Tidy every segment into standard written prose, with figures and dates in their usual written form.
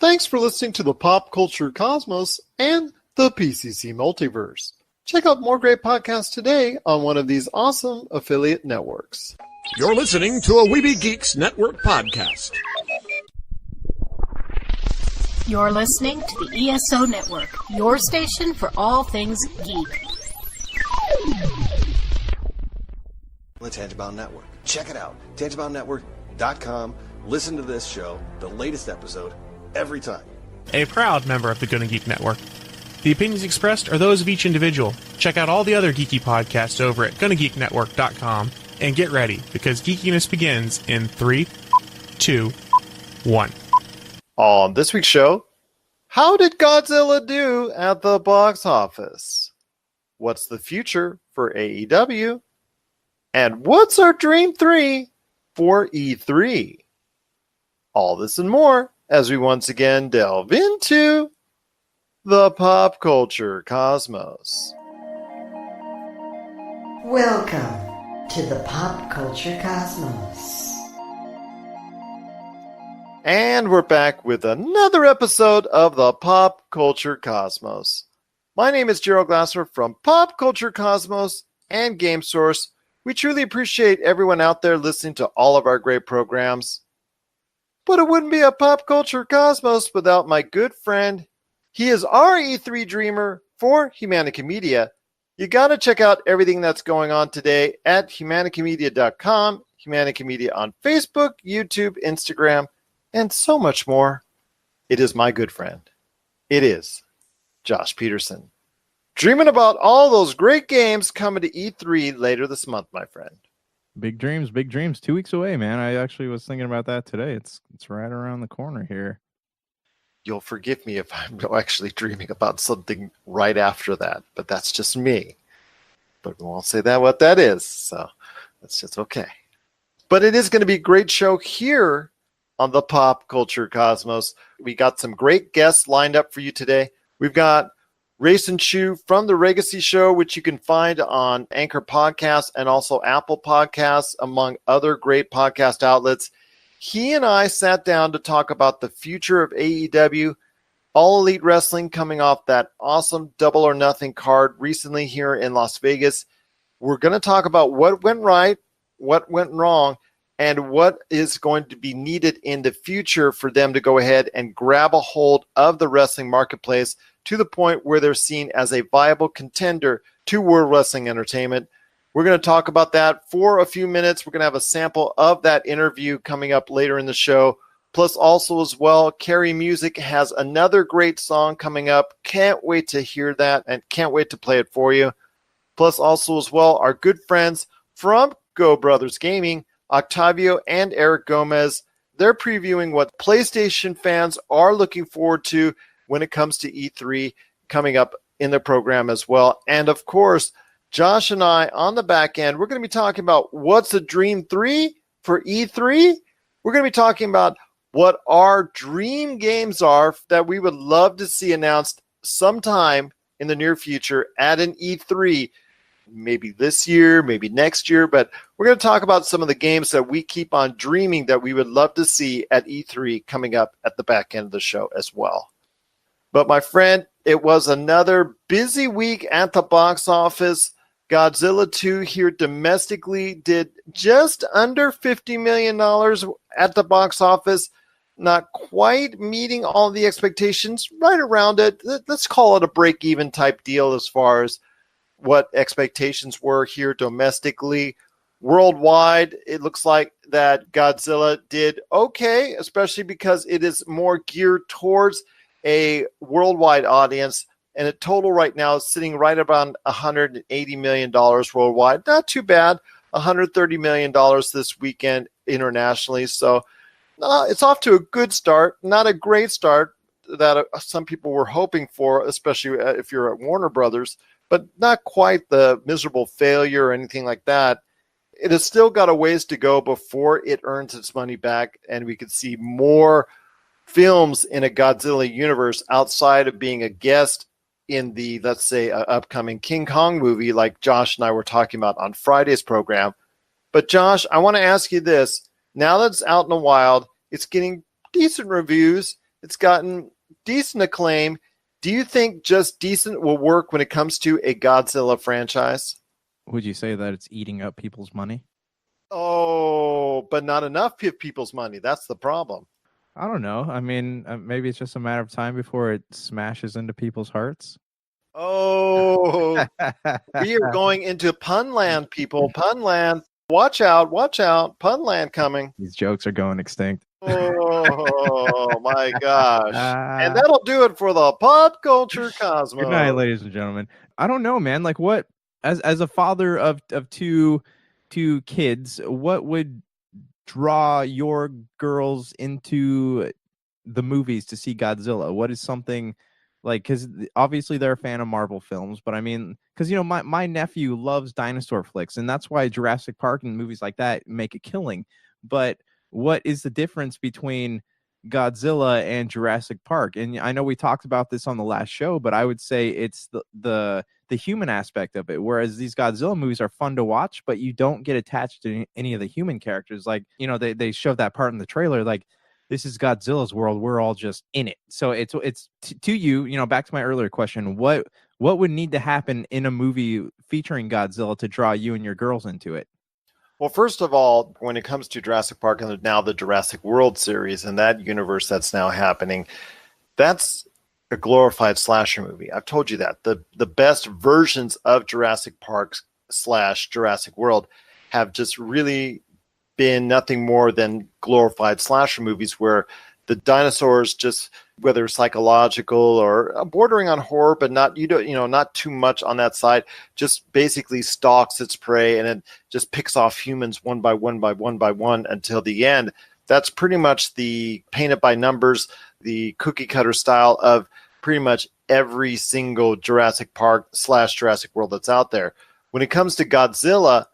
Thanks for listening to the Pop Culture Cosmos and the PCC Multiverse. Check out more great podcasts today on one of these awesome affiliate networks. You're listening to a Weeby Geeks Network podcast. You're listening to the ESO Network, your station for all things geek. The Tangibound Network. Check it out. TangiboundNetwork.com. Listen to this show, the latest episode, every time. A proud member of the Gonna Geek Network. The opinions expressed are those of each individual. Check out all the other geeky podcasts over at GonnaGeekNetwork.com and get ready, because geekiness begins in 3, 2, 1. On this week's show, how did Godzilla do at the box office? What's the future for AEW? And what's our Dream 3 for E3? All this and more as we once again delve into the Pop Culture Cosmos. Welcome to the Pop Culture Cosmos. And we're back with another episode of the Pop Culture Cosmos. My name is Gerald Glasser from Pop Culture Cosmos and Game Source. We truly appreciate everyone out there listening to all of our great programs. But it wouldn't be a Pop Culture Cosmos without my good friend. He is our E3 dreamer for Humanica Media. You got to check out everything that's going on today at humanicamedia.com, Humanica Media on Facebook, YouTube, Instagram, and so much more. It is my good friend. It is Josh Peterson. Dreaming about all those great games coming to E3 later this month, my friend. Big dreams, big dreams. 2 weeks away, man. I actually was thinking about that today. It's right around the corner here. You'll forgive me if I'm actually dreaming about something right after that, but that's just me. But we won't say that what that is, so that's just okay. But it is going to be a great show here on the Pop Culture Cosmos. We got some great guests lined up for you today. We've got Rayson Choo from the Raygacy Show, which you can find on Anchor Podcasts and also Apple Podcasts, among other great podcast outlets. He and I sat down to talk about the future of AEW, All Elite Wrestling, coming off that awesome Double or Nothing card recently here in Las Vegas. We're going to talk about what went right, what went wrong, and what is going to be needed in the future for them to go ahead and grab a hold of the wrestling marketplace to the point where they're seen as a viable contender to World Wrestling Entertainment. We're going to talk about that for a few minutes. We're going to have a sample of that interview coming up later in the show. Plus also as well, Karrie Music has another great song coming up. Can't wait to hear that and can't wait to play it for you. Plus also as well, our good friends from Go Brothers Gaming, Octavio and Erik Gomez. They're previewing what PlayStation fans are looking forward to when it comes to E3 coming up in the program as well. And of course, Josh and I on the back end, we're going to be talking about what's the Dream 3 for E3. We're going to be talking about what our dream games are that we would love to see announced sometime in the near future at an E3. Maybe this year, maybe next year, but we're going to talk about some of the games that we keep on dreaming that we would love to see at E3 coming up at the back end of the show as well. But my friend, it was another busy week at the box office. Godzilla 2 here domestically did just under $50 million at the box office. Not quite meeting all the expectations, right around it. Let's call it a break-even type deal as far as what expectations were here domestically. Worldwide, it looks like that Godzilla did okay, especially because it is more geared towards a worldwide audience. And a total right now is sitting right around $180 million worldwide. Not too bad. $130 million this weekend internationally. So it's off to a good start. Not a great start that some people were hoping for, especially if you're at Warner Brothers, but not quite the miserable failure or anything like that. It has still got a ways to go before it earns its money back, and we could see more films in a Godzilla universe outside of being a guest in the, let's say, upcoming King Kong movie like Josh and I were talking about on Friday's program. But Josh, I want to ask you this. Now that it's out in the wild, it's getting decent reviews. It's gotten decent acclaim. Do you think just decent will work when it comes to a Godzilla franchise? Would you say that it's eating up people's money? Oh, but not enough people's money. That's the problem. I don't know. I mean, maybe it's just a matter of time before it smashes into people's hearts. Oh, we are going into pun land, people. Pun land. Watch out. Watch out. Pun land coming. These jokes are going extinct. Oh, my gosh. And that'll do it for the Pop Culture Cosmos. Good night, ladies and gentlemen. I don't know, man. Like, what, as a father of two kids, what would draw your girls into the movies to see Godzilla? What is something like, because obviously they're a fan of Marvel films, but I mean, because, you know, my nephew loves dinosaur flicks, and that's why Jurassic Park and movies like that make a killing. But what is the difference between Godzilla and Jurassic Park? And I know we talked about this on the last show, but I would say it's the human aspect of it. Whereas these Godzilla movies are fun to watch, but you don't get attached to any of the human characters. Like, you know, they showed that part in the trailer, like, this is Godzilla's world. We're all just in it. So it's to you, you know, back to my earlier question, what would need to happen in a movie featuring Godzilla to draw you and your girls into it? Well, first of all, when it comes to Jurassic Park and now the Jurassic World series and that universe that's now happening, that's a glorified slasher movie. I've told you that. The best versions of Jurassic Park / Jurassic World have just really been nothing more than glorified slasher movies where the dinosaurs, just whether psychological or bordering on horror, but not too much on that side, just basically stalks its prey and it just picks off humans one by one until the end. That's pretty much the painted by numbers, the cookie cutter style of pretty much every single Jurassic Park / Jurassic World that's out there. When it comes to Godzilla,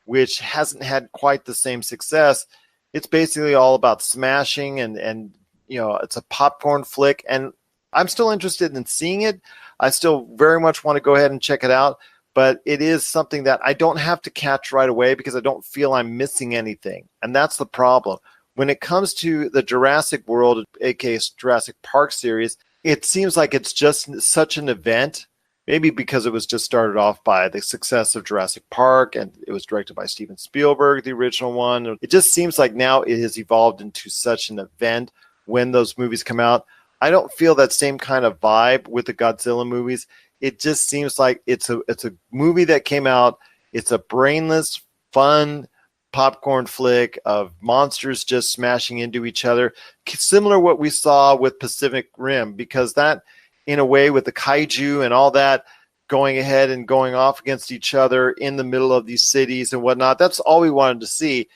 which hasn't had quite the same success, it's basically all about smashing and you know, it's a popcorn flick, and I'm still interested in seeing it. I still very much want to go ahead and check it out, but it is something that I don't have to catch right away because I don't feel I'm missing anything, and that's the problem. When it comes to the Jurassic World, aka Jurassic Park series, it seems like it's just such an event. Maybe because it was just started off by the success of Jurassic Park and it was directed by Steven Spielberg, the original one. It just seems like now it has evolved into such an event when those movies come out. I don't feel that same kind of vibe with the Godzilla movies. It just seems like it's a movie that came out. It's a brainless, fun popcorn flick of monsters just smashing into each other. Similar to what we saw with Pacific Rim, because that, in a way, with the kaiju and all that going ahead and going off against each other in the middle of these cities and whatnot, that's all we wanted to see.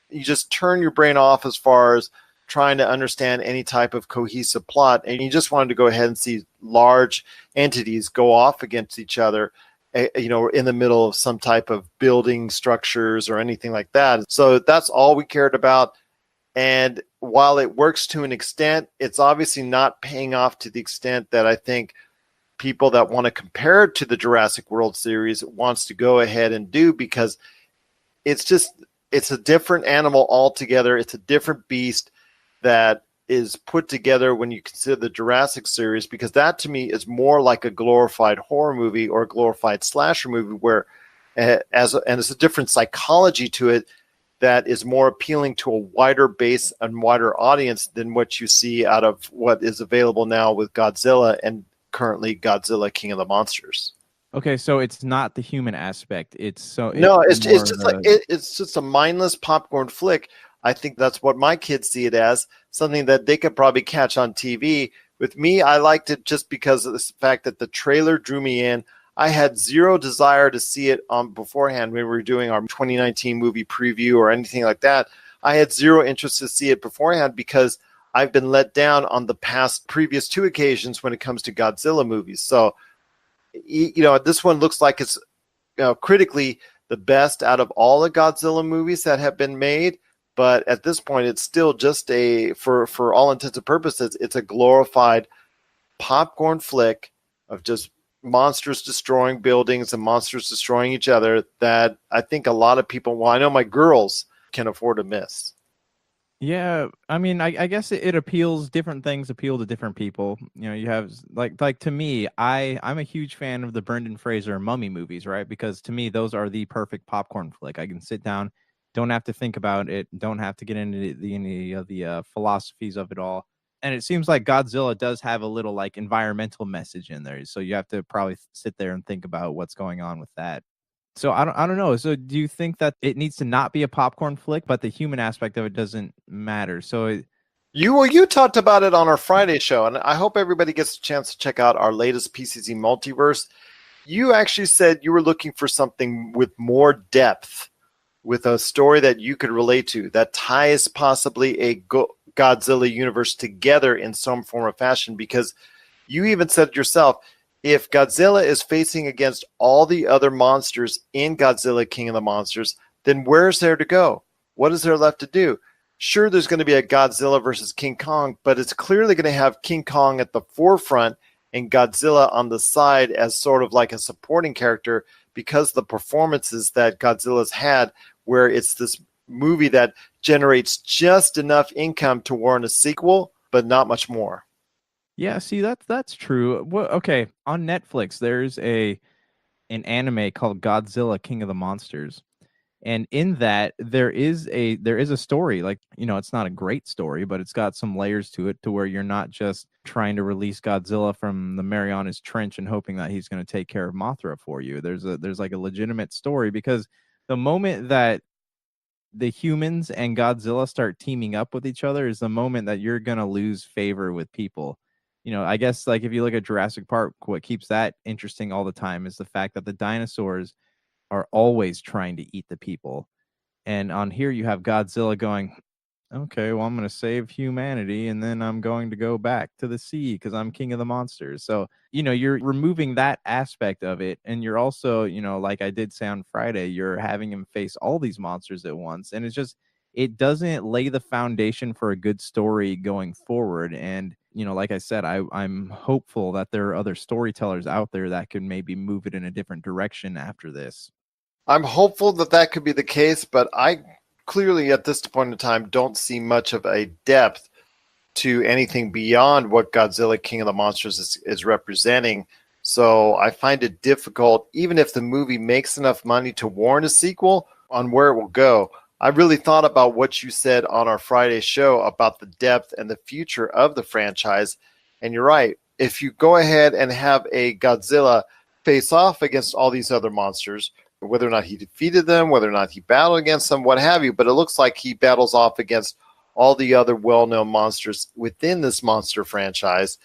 You just turn your brain off as far as trying to understand any type of cohesive plot, and you just wanted to go ahead and see large entities go off against each other, you know, in the middle of some type of building structures or anything like that. So that's all we cared about. And while it works to an extent, it's obviously not paying off to the extent that I think people that want to compare it to the Jurassic World series wants to go ahead and do, because it's a different animal altogether. It's a different beast that is put together when you consider the Jurassic series, because that to me is more like a glorified horror movie or a glorified slasher movie where and it's a different psychology to it that is more appealing to a wider base and wider audience than what you see out of what is available now with Godzilla and currently Godzilla King of the Monsters. Okay, so it's not the human aspect. It's just a mindless popcorn flick. I think that's what my kids see it as, something that they could probably catch on TV. With me, I liked it just because of the fact that the trailer drew me in. I had zero desire to see it beforehand when we were doing our 2019 movie preview or anything like that. I had zero interest to see it beforehand because I've been let down on the previous two occasions when it comes to Godzilla movies. So, you know, this one looks like it's, you know, critically the best out of all the Godzilla movies that have been made. But at this point, it's still just for all intents and purposes, it's a glorified popcorn flick of just monsters destroying buildings and monsters destroying each other that I think a lot of people, well, I know my girls can afford to miss. Yeah, I mean, I guess it appeals. Different things appeal to different people. You know, you have like to me, I'm a huge fan of the Brendan Fraser Mummy movies, right? Because to me, those are the perfect popcorn flick. I can sit down, don't have to think about it, don't have to get into any of the philosophies of it all. And it seems like Godzilla does have a little like environmental message in there, so you have to probably sit there and think about what's going on with that. So I don't know. So do you think that it needs to not be a popcorn flick, but the human aspect of it doesn't matter? So You talked about it on our Friday show, and I hope everybody gets a chance to check out our latest PCZ Multiverse. You actually said you were looking for something with more depth, with a story that you could relate to, that ties possibly a Godzilla universe together in some form or fashion, because you even said yourself, if Godzilla is facing against all the other monsters in Godzilla King of the Monsters, then where's there to go? What is there left to do? Sure, there's going to be a Godzilla versus King Kong, but it's clearly going to have King Kong at the forefront and Godzilla on the side as sort of like a supporting character, because the performances that Godzilla's had, where it's this movie that generates just enough income to warrant a sequel, but not much more. yeah, see that's true. Well, okay, on Netflix there's an anime called Godzilla King of the Monsters. And in that there is a story, like, you know, it's not a great story, but it's got some layers to it, to where you're not just trying to release Godzilla from the Marianas Trench and hoping that he's going to take care of Mothra for you. There's like a legitimate story, because the moment that the humans and Godzilla start teaming up with each other is the moment that you're going to lose favor with people. You know, I guess like if you look at Jurassic Park, what keeps that interesting all the time is the fact that the dinosaurs are always trying to eat the people. And on here you have Godzilla going, okay, well, I'm going to save humanity, and then I'm going to go back to the sea because I'm king of the monsters. So, you know, you're removing that aspect of it. And you're also, you know, like I did say on Friday, you're having him face all these monsters at once. And it's just, it doesn't lay the foundation for a good story going forward. And, you know, like I said, I'm hopeful that there are other storytellers out there that could maybe move it in a different direction after this. I'm hopeful that that could be the case, but I clearly at this point in time don't see much of a depth to anything beyond what Godzilla King of the Monsters is representing. So I find it difficult, even if the movie makes enough money to warrant a sequel, on where it will go. I really thought about what you said on our Friday show about the depth and the future of the franchise. And you're right. If you go ahead and have a Godzilla face off against all these other monsters, whether or not he defeated them, whether or not he battled against them, what have you, but it looks like he battles off against all the other well-known monsters within this monster franchise,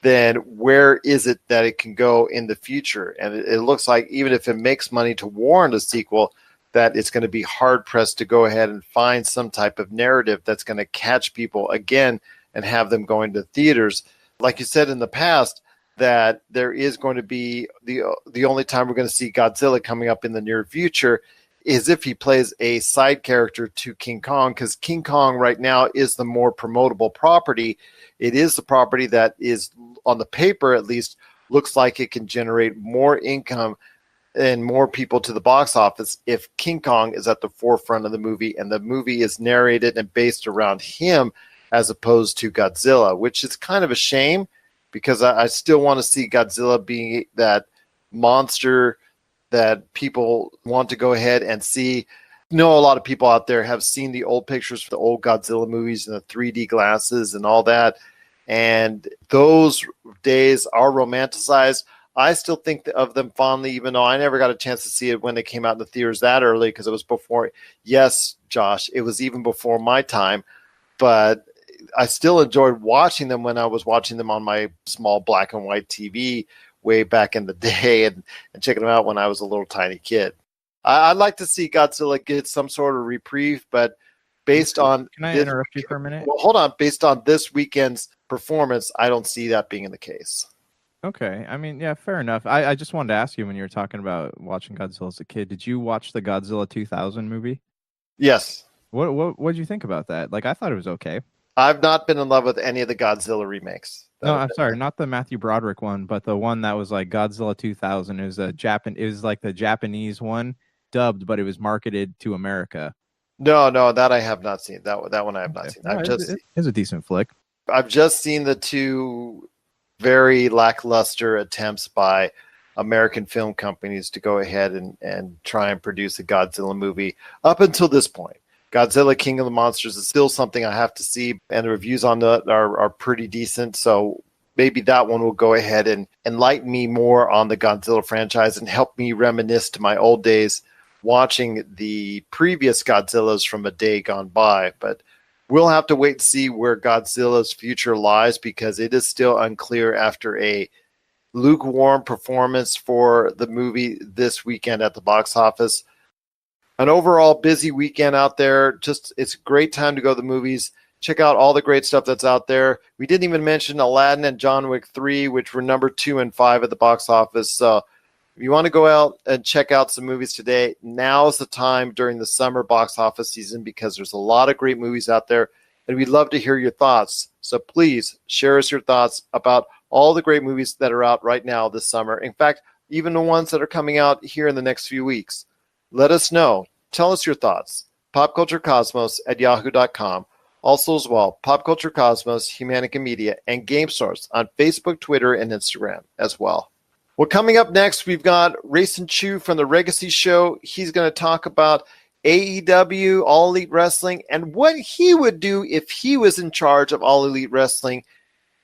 then where is it that it can go in the future? And it looks like even if it makes money to warrant a sequel, that it's going to be hard-pressed to go ahead and find some type of narrative that's going to catch people again and have them going to theaters. Like you said in the past, that there is going to be the only time we're going to see Godzilla coming up in the near future is if he plays a side character to King Kong, because King Kong right now is the more promotable property. It is the property that is, on the paper at least, looks like it can generate more income and more people to the box office if King Kong is at the forefront of the movie and the movie is narrated and based around him as opposed to Godzilla, which is kind of a shame, because I still want to see Godzilla being that monster that people want to go ahead and see. I know a lot of people out there have seen the old pictures for the old Godzilla movies and the 3D glasses and all that, and those days are romanticized. I still think of them fondly, even though I never got a chance to see it when they came out in the theaters that early, because it was before. Yes, Josh, it was even before my time, but I still enjoyed watching them when I was watching them on my small black and white TV way back in the day, and checking them out when I was a little tiny kid. I'd like to see Godzilla get some sort of reprieve, but based on... Can I interrupt you for a minute? Well, hold on. Based on this weekend's performance, I don't see that being the case. Okay. I mean, yeah, fair enough. I just wanted to ask you, when you were talking about watching Godzilla as a kid, did you watch the Godzilla 2000 movie? Yes. What did you think about that? Like, I thought it was okay. I've not been in love with any of the Godzilla remakes. No, I'm sorry, not the Matthew Broderick one, but the one that was like Godzilla 2000. It was like the Japanese one, dubbed, but it was marketed to America. No, that I have not seen. That one I have not seen. No, it's a decent flick. I've just seen the two very lackluster attempts by American film companies to go ahead and try and produce a Godzilla movie up until this point. Godzilla King of the Monsters is still something I have to see, and the reviews on that are pretty decent. So maybe that one will go ahead and enlighten me more on the Godzilla franchise and help me reminisce to my old days watching the previous Godzillas from a day gone by. But we'll have to wait and see where Godzilla's future lies, because it is still unclear after a lukewarm performance for the movie this weekend at the box office. An overall busy weekend out there. Just, it's a great time to go to the movies. Check out all the great stuff that's out there. We didn't even mention Aladdin and John Wick 3, which were number 2 and 5 at the box office. So if you want to go out and check out some movies today, now's the time during the summer box office season, because there's a lot of great movies out there, and we'd love to hear your thoughts. So please share us your thoughts about all the great movies that are out right now this summer. In fact, even the ones that are coming out here in the next few weeks. Let us know. Tell us your thoughts. popculturecosmos@yahoo.com. Also as well, Pop Culture Cosmos, Humanica Media, and Game Source on Facebook, Twitter, and Instagram as well. Well, coming up next, we've got Rayson Choo from the Raygacy Show. He's going to talk about AEW, All Elite Wrestling, and what he would do if he was in charge of All Elite Wrestling.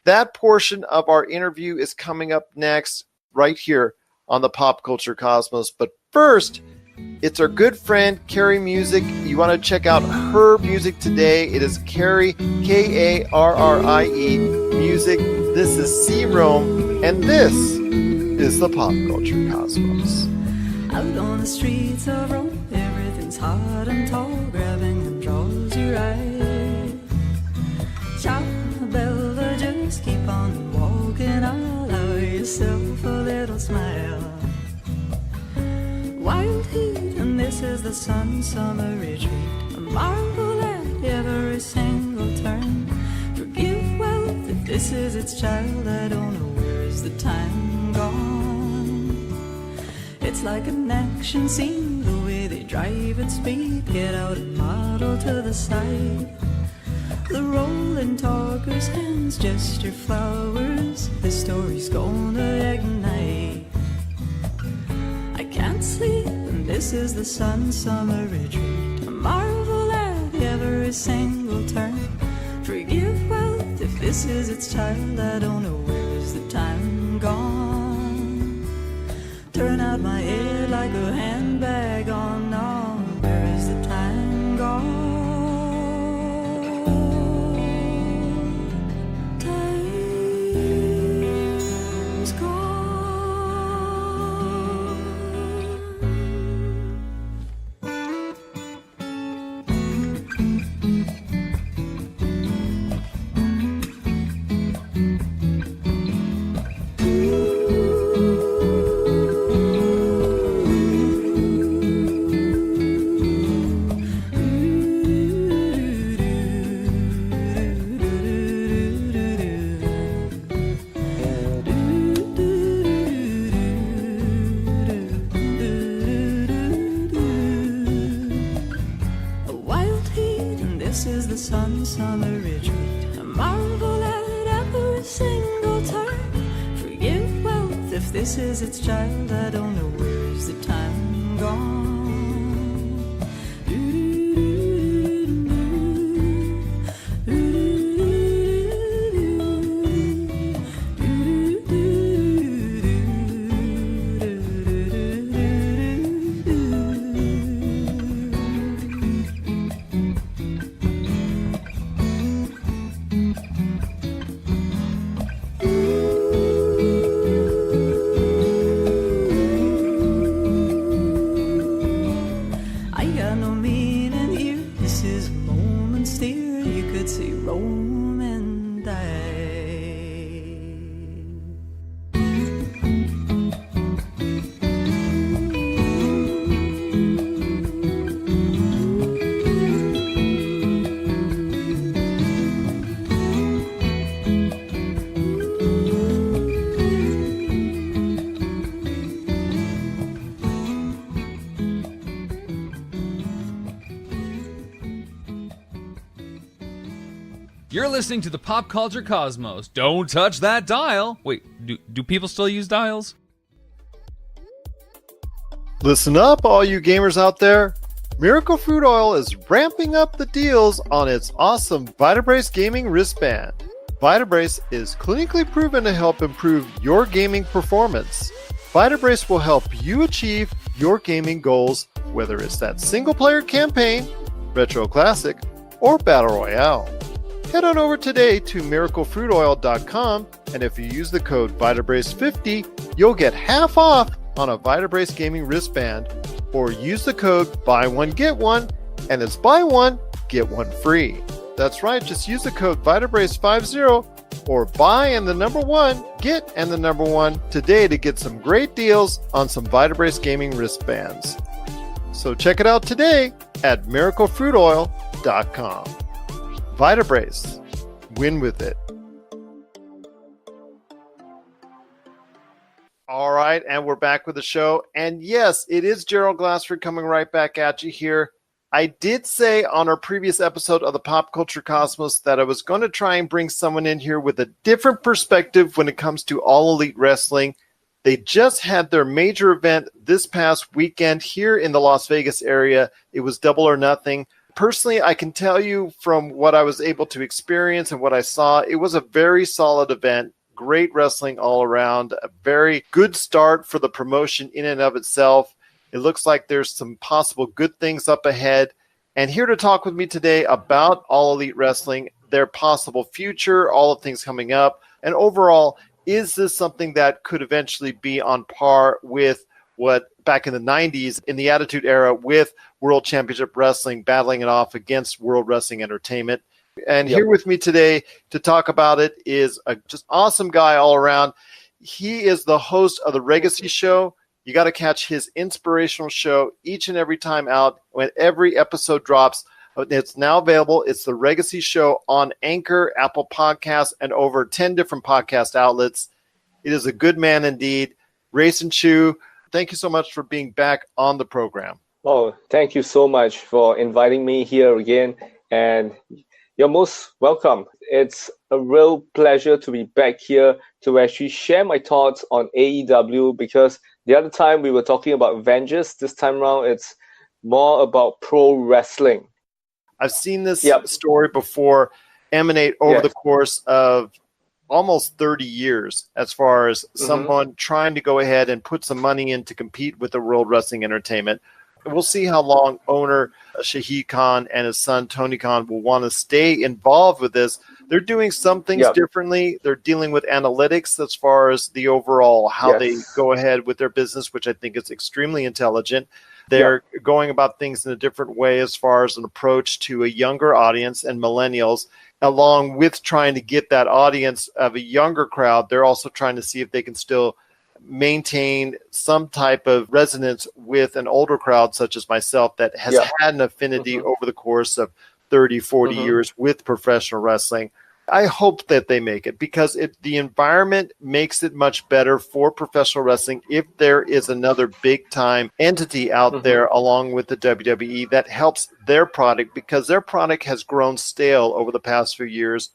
That portion of our interview is coming up next, right here on the Pop Culture Cosmos. But first, it's our good friend Karrie Music. You want to check out her music today. It is Karrie, Karrie Music. This is C-Rome, and this is the Pop Culture Cosmos. Out on the streets of Rome, everything's hot and tall, grabbing and draws your eye. Ciao, Bella, just keep on walking, allow yourself a little smile. Wild heat, and this is the sun-summer retreat, a marvel at every single turn. Forgive wealth if this is its child, I don't know where's the time gone. It's like an action scene, the way they drive at speed, get out and model to the side. The rolling talker's hands gesture flowers, the story's gonna ignite. I can't sleep, and this is the sun-summer retreat, a marvel at every single turn. Forgive wealth if this is its child, I don't know where's the time gone. Turn out my head like a handbag on, where is the time gone? Time's gone. Summer retreat, a marvel at every single turn. Forgive wealth if this is its child, I don't know where's the time gone. You're listening to the Pop Culture Cosmos. Don't touch that dial. Wait, do people still use dials? Listen up, all you gamers out there. Miracle Fruit Oil is ramping up the deals on its awesome Vitabrace gaming wristband. Vitabrace is clinically proven to help improve your gaming performance. Vitabrace will help you achieve your gaming goals, whether it's that single-player campaign, retro classic, or battle royale. Head on over today to miraclefruitoil.com, and if you use the code Vitabrace50, you'll get half off on a Vitabrace gaming wristband, or use the code Buy One Get One, and it's buy one, get one free. That's right, just use the code Vitabrace50 or buy and the number one, get and the number one today to get some great deals on some Vitabrace gaming wristbands. So check it out today at miraclefruitoil.com. Vitabrace, win with it. All right, and we're back with the show. And yes, it is Gerald Glassford coming right back at you here. I did say on our previous episode of the Pop Culture Cosmos that I was going to try and bring someone in here with a different perspective when it comes to All Elite Wrestling. They just had their major event this past weekend here in the Las Vegas area. It was Double or Nothing. Personally, I can tell you from what I was able to experience and what I saw, it was a very solid event. Great wrestling all around. A very good start for the promotion in and of itself. It looks like there's some possible good things up ahead. And here to talk with me today about All Elite Wrestling, their possible future, all the things coming up, and overall, is this something that could eventually be on par with what back in the 90s, in the Attitude Era, with World Championship Wrestling battling it off against World Wrestling Entertainment? And here with me today to talk about it is a just awesome guy all around. He is the host of the Raygacy Show. You got to catch his inspirational show each and every time out. When every episode drops, it's now available. It's the Raygacy Show on Anchor, Apple Podcasts, and over 10 different podcast outlets. It is a good man indeed. Rayson Choo, thank you so much for being back on the program. Oh, thank you so much for inviting me here again. And you're most welcome. It's a real pleasure to be back here to actually share my thoughts on AEW, because the other time we were talking about Avengers. This time around, it's more about pro wrestling. I've seen this story before emanate over the course of almost 30 years as far as someone trying to go ahead and put some money in to compete with the World Wrestling Entertainment. We'll see how long owner Shahid Khan and his son Tony Khan will want to stay involved with this. They're doing some things differently. They're dealing with analytics as far as the overall how they go ahead with their business, which I think is extremely intelligent. They're going about things in a different way as far as an approach to a younger audience and millennials. Along with trying to get that audience of a younger crowd, they're also trying to see if they can still maintain some type of resonance with an older crowd such as myself that has had an affinity over the course of 30, 40 years with professional wrestling. I hope that they make it, because the environment makes it much better for professional wrestling if there is another big-time entity out there along with the WWE that helps their product, because their product has grown stale over the past few years.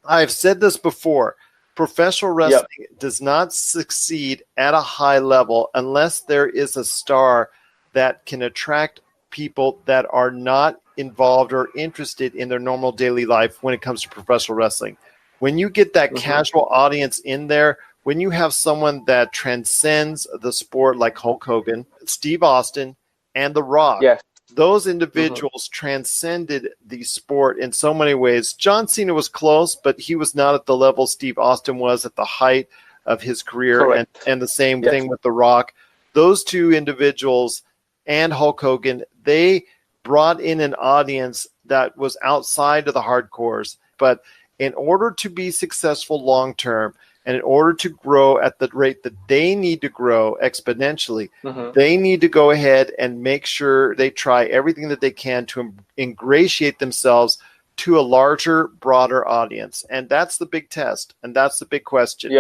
I've said this before. Professional wrestling does not succeed at a high level unless there is a star that can attract people that are not involved or interested in their normal daily life when it comes to professional wrestling. When you get that casual audience in there, when you have someone that transcends the sport like Hulk Hogan, Steve Austin, and The Rock, those individuals transcended the sport in so many ways. John Cena was close, but he was not at the level Steve Austin was at the height of his career. And the same thing with The Rock. Those two individuals and Hulk Hogan, they brought in an audience that was outside of the hardcores. But in order to be successful long-term, and in order to grow at the rate that they need to grow exponentially, they need to go ahead and make sure they try everything that they can to ingratiate themselves to a larger, broader audience. And that's the big test, and that's the big question.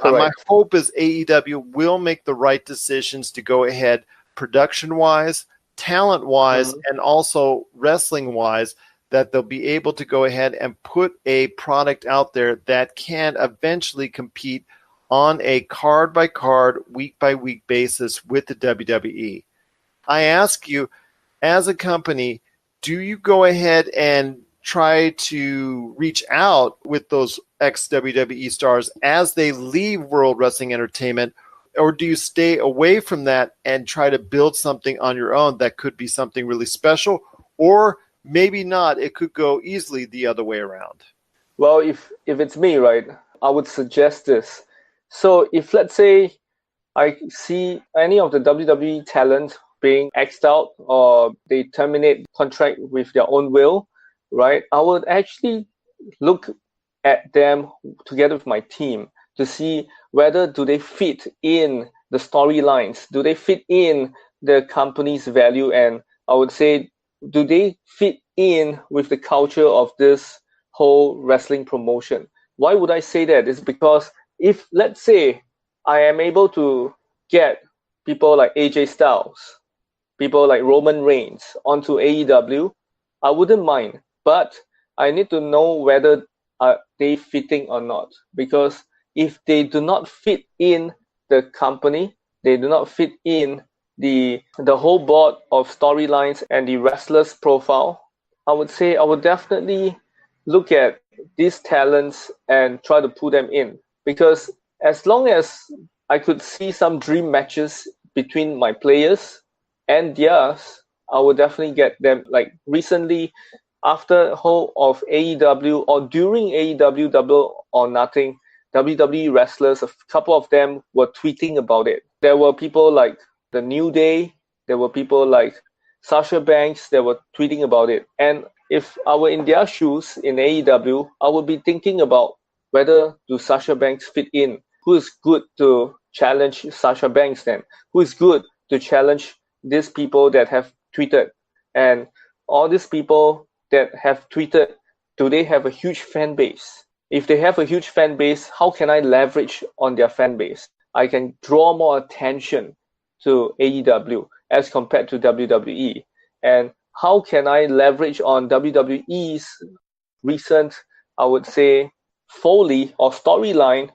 My hope is AEW will make the right decisions to go ahead production-wise, talent-wise, and also wrestling-wise, that they'll be able to go ahead and put a product out there that can eventually compete on a card-by-card, week-by-week basis with the WWE. I ask you, as a company, do you go ahead and try to reach out with those ex-WWE stars as they leave World Wrestling Entertainment, or do you stay away from that and try to build something on your own that could be something really special, or maybe not, it could go easily the other way around? Well, if it's me, right, I would suggest this. So if, let's say, I see any of the WWE talent being X'd out or they terminate contract with their own will, right, I would actually look at them together with my team to see whether do they fit in the storylines, do they fit in the company's value, and I would say, do they fit in with the culture of this whole wrestling promotion? Why would I say that? It's because if, let's say, I am able to get people like AJ Styles, people like Roman Reigns onto AEW, I wouldn't mind. But I need to know whether are they fitting or not. Because if they do not fit in the company, they do not fit in the whole board of storylines and the wrestler's profile, I would say I would definitely look at these talents and try to pull them in. Because as long as I could see some dream matches between my players and theirs, I would definitely get them. Like recently, after the whole of AEW or during AEW Double or Nothing, WWE wrestlers, a couple of them were tweeting about it. There were people like The New Day, there were people like Sasha Banks that were tweeting about it. And if I were in their shoes in AEW, I would be thinking about whether do Sasha Banks fit in? Who is good to challenge Sasha Banks then? Who is good to challenge these people that have tweeted? And all these people that have tweeted, do they have a huge fan base? If they have a huge fan base, how can I leverage on their fan base? I can draw more attention to AEW as compared to WWE. And how can I leverage on WWE's recent, I would say, foley or storyline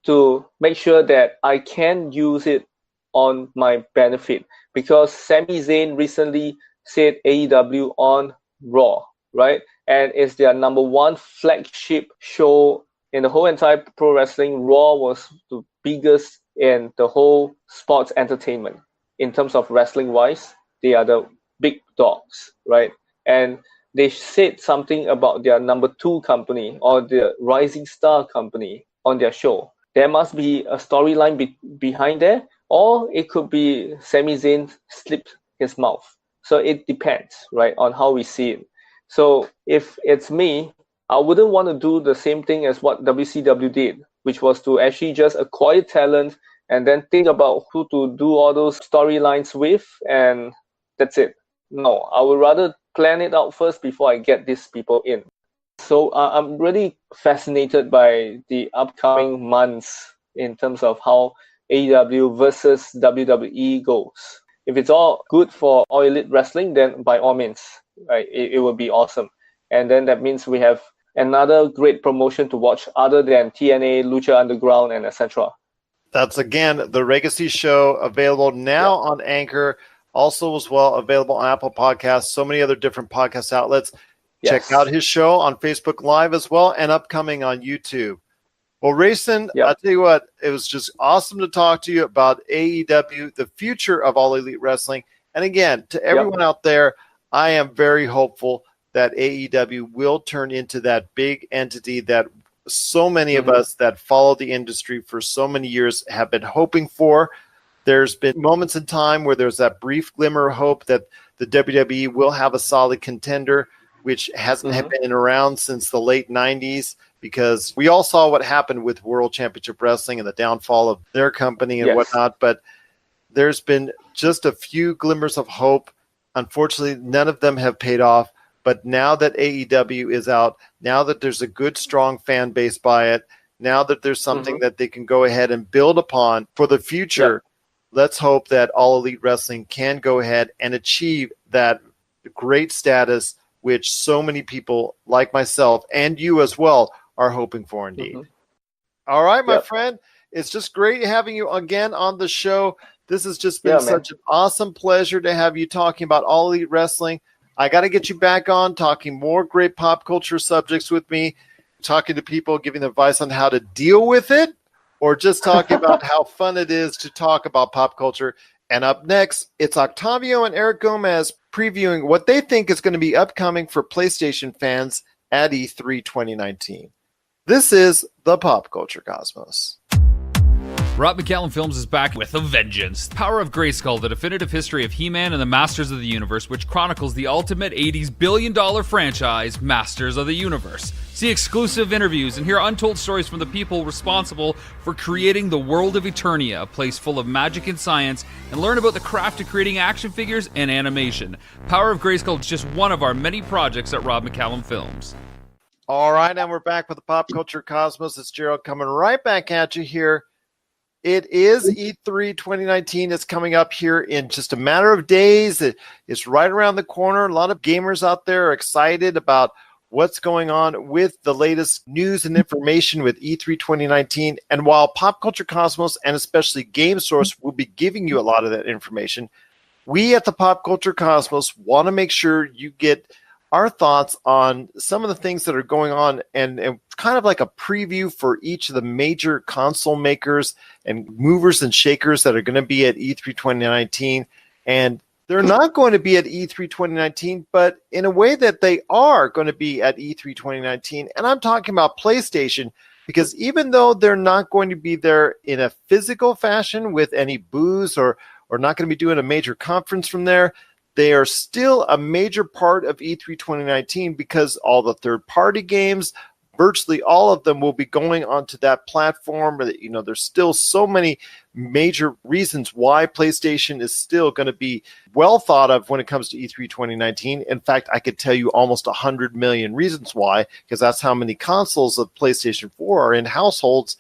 to make sure that I can use it on my benefit? Because Sami Zayn recently said AEW on Raw, right? And it's their number one flagship show in the whole entire pro wrestling. Raw was the biggest in the whole sports entertainment. In terms of wrestling-wise, they are the big dogs, right? And they said something about their number two company or the rising star company on their show. There must be a storyline behind there, or it could be Sami Zayn slipped his mouth. So it depends, right, on how we see it. So if it's me, I wouldn't want to do the same thing as what WCW did, which was to actually just acquire talent and then think about who to do all those storylines with, and that's it. No, I would rather plan it out first before I get these people in. So I'm really fascinated by the upcoming months in terms of how AEW versus WWE goes. If it's all good for All Elite Wrestling, then by all means, right, it will be awesome. And then that means we have another great promotion to watch other than TNA, Lucha Underground, and etc. That's, again, the Raygacy Show, available now on Anchor, also as well available on Apple Podcasts, so many other different podcast outlets. Yes. Check out his show on Facebook Live as well, and upcoming on YouTube. Well, Rayson, I'll tell you what, it was just awesome to talk to you about AEW, the future of All Elite Wrestling. And again, to everyone out there, I am very hopeful that AEW will turn into that big entity that so many of us that follow the industry for so many years have been hoping for. There's been moments in time where there's that brief glimmer of hope that the WWE will have a solid contender, which hasn't been around since the late 90s, because we all saw what happened with World Championship Wrestling and the downfall of their company and whatnot. But there's been just a few glimmers of hope. Unfortunately, none of them have paid off. But now that AEW is out, now that there's a good, strong fan base by it, now that there's something that they can go ahead and build upon for the future, let's hope that All Elite Wrestling can go ahead and achieve that great status which so many people like myself and you as well are hoping for indeed. All right, my friend. It's just great having you again on the show. This has just been such an awesome pleasure to have you talking about All Elite Wrestling. I got to get you back on talking more great pop culture subjects with me, talking to people, giving advice on how to deal with it, or just talking about how fun it is to talk about pop culture. And up next, it's Octavio and Erik Gomez previewing what they think is going to be upcoming for PlayStation fans at E3 2019. This is the Pop Culture Cosmos. McCallum Films is back with a vengeance. Power of Grayskull, the definitive history of He-Man and the Masters of the Universe, which chronicles the ultimate 80s billion-dollar franchise, Masters of the Universe. See exclusive interviews and hear untold stories from the people responsible for creating the world of Eternia, a place full of magic and science, and learn about the craft of creating action figures and animation. Power of Grayskull is just one of our many projects at McCallum Films. All right, and we're back with the Pop Culture Cosmos. It's Gerald coming right back at you here. It is E3 2019. It's coming up here in just a matter of days. It's right around the corner. A lot of gamers out there are excited about what's going on with the latest news and information with E3 2019. And while Pop Culture Cosmos and especially Game Source will be giving you a lot of that information, we at the Pop Culture Cosmos want to make sure you get our thoughts on some of the things that are going on and kind of like a preview for each of the major console makers and movers and shakers that are going to be at E3 2019. And they're not going to be at E3 2019, but in a way that they are going to be at E3 2019. And I'm talking about PlayStation, because even though they're not going to be there in a physical fashion with any booths or not going to be doing a major conference from there, they are still a major part of E3 2019 because all the third-party games, virtually all of them will be going onto that platform. You know, there's still so many major reasons why PlayStation is still going to be well thought of when it comes to E3 2019. In fact, I could tell you almost 100 million reasons why, because that's how many consoles of PlayStation 4 are in households.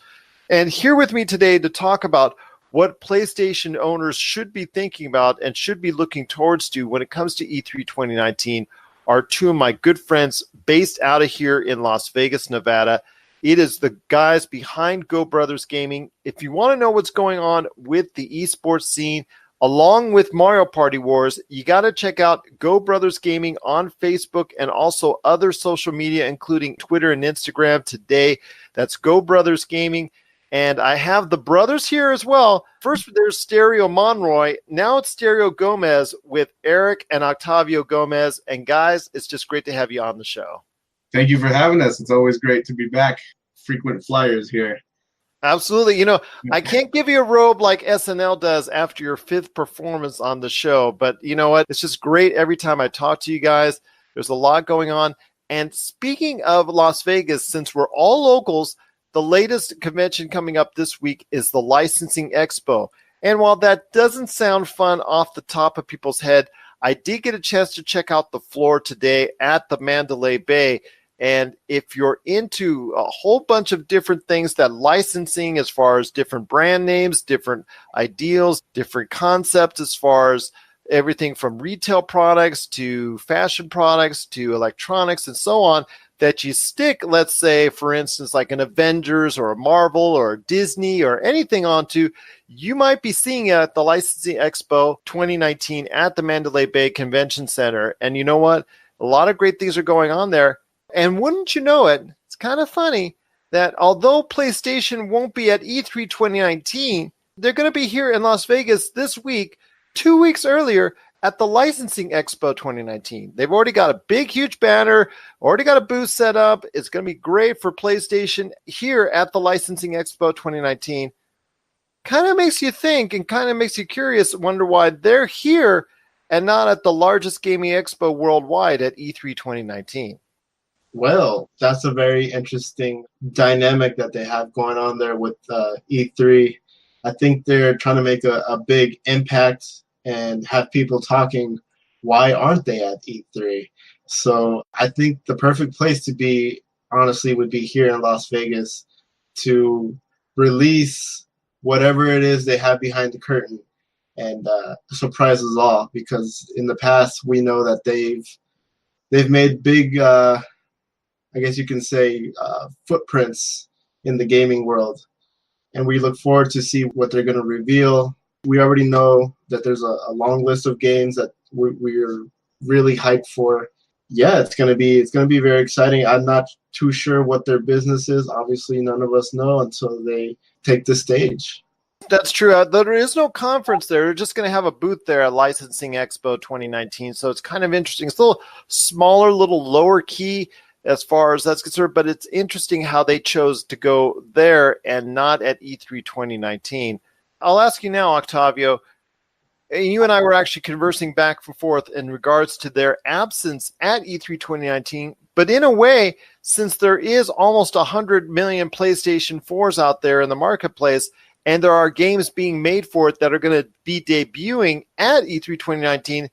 And here with me today to talk about what PlayStation owners should be thinking about and should be looking towards to when it comes to E3 2019 are two of my good friends based out of here in Las Vegas, Nevada. It is the guys behind Go Brothers Gaming. If you want to know what's going on with the esports scene, along with Mario Party Wars, you got to check out Go Brothers Gaming on Facebook and also other social media, including Twitter and Instagram today. That's Go Brothers Gaming. And I have the brothers here as well. First, there's Stereo Monroy. Now it's Stereo Gomez with Erik and Octavio Gomez. And guys, it's just great to have you on the show. Thank you for having us. It's always great to be back. Frequent flyers here. Absolutely. You know, I can't give you a robe like SNL does after your 5th performance on the show. But you know what? It's just great every time I talk to you guys. There's a lot going on. And speaking of Las Vegas, since we're all locals, the latest convention coming up this week is the Licensing Expo. And while that doesn't sound fun off the top of people's head, I did get a chance to check out the floor today at the Mandalay Bay. And if you're into a whole bunch of different things that licensing, as far as different brand names, different ideals, different concepts, as far as everything from retail products to fashion products to electronics and so on, that you stick, let's say, for instance, like an Avengers or a Marvel or a Disney or anything onto, you might be seeing it at the Licensing Expo 2019 at the Mandalay Bay Convention Center. And you know what? A lot of great things are going on there. And wouldn't you know it, it's kind of funny that although PlayStation won't be at E3 2019, they're going to be here in Las Vegas this week, 2 weeks earlier, at the Licensing Expo 2019. They've already got a big, huge banner, already got a booth set up. It's going to be great for PlayStation here at the Licensing Expo 2019. Kind of makes you think and kind of makes you curious, wonder why they're here and not at the largest gaming expo worldwide at E3 2019. Well, that's a very interesting dynamic that they have going on there with E3. I think they're trying to make a big impact and have people talking, why aren't they at E3? So I think the perfect place to be, honestly, would be here in Las Vegas to release whatever it is they have behind the curtain and surprise us all. Because in the past, we know that they've they've made big, I guess you can say, footprints in the gaming world. And we look forward to see what they're going to reveal. We already know that there's a long list of games that we're really hyped for. Yeah, it's gonna be very exciting. I'm not too sure what their business is. Obviously, none of us know until they take the stage. That's true. There is no conference there. They're just going to have a booth there at Licensing Expo 2019. So it's kind of interesting. It's a little smaller, little lower key as far as that's concerned, but it's interesting how they chose to go there and not at E3 2019. I'll ask you now, Octavio, you and I were actually conversing back and forth in regards to their absence at E3 2019, but in a way, since there is almost 100 million PlayStation 4s out there in the marketplace, and there are games being made for it that are going to be debuting at E3 2019,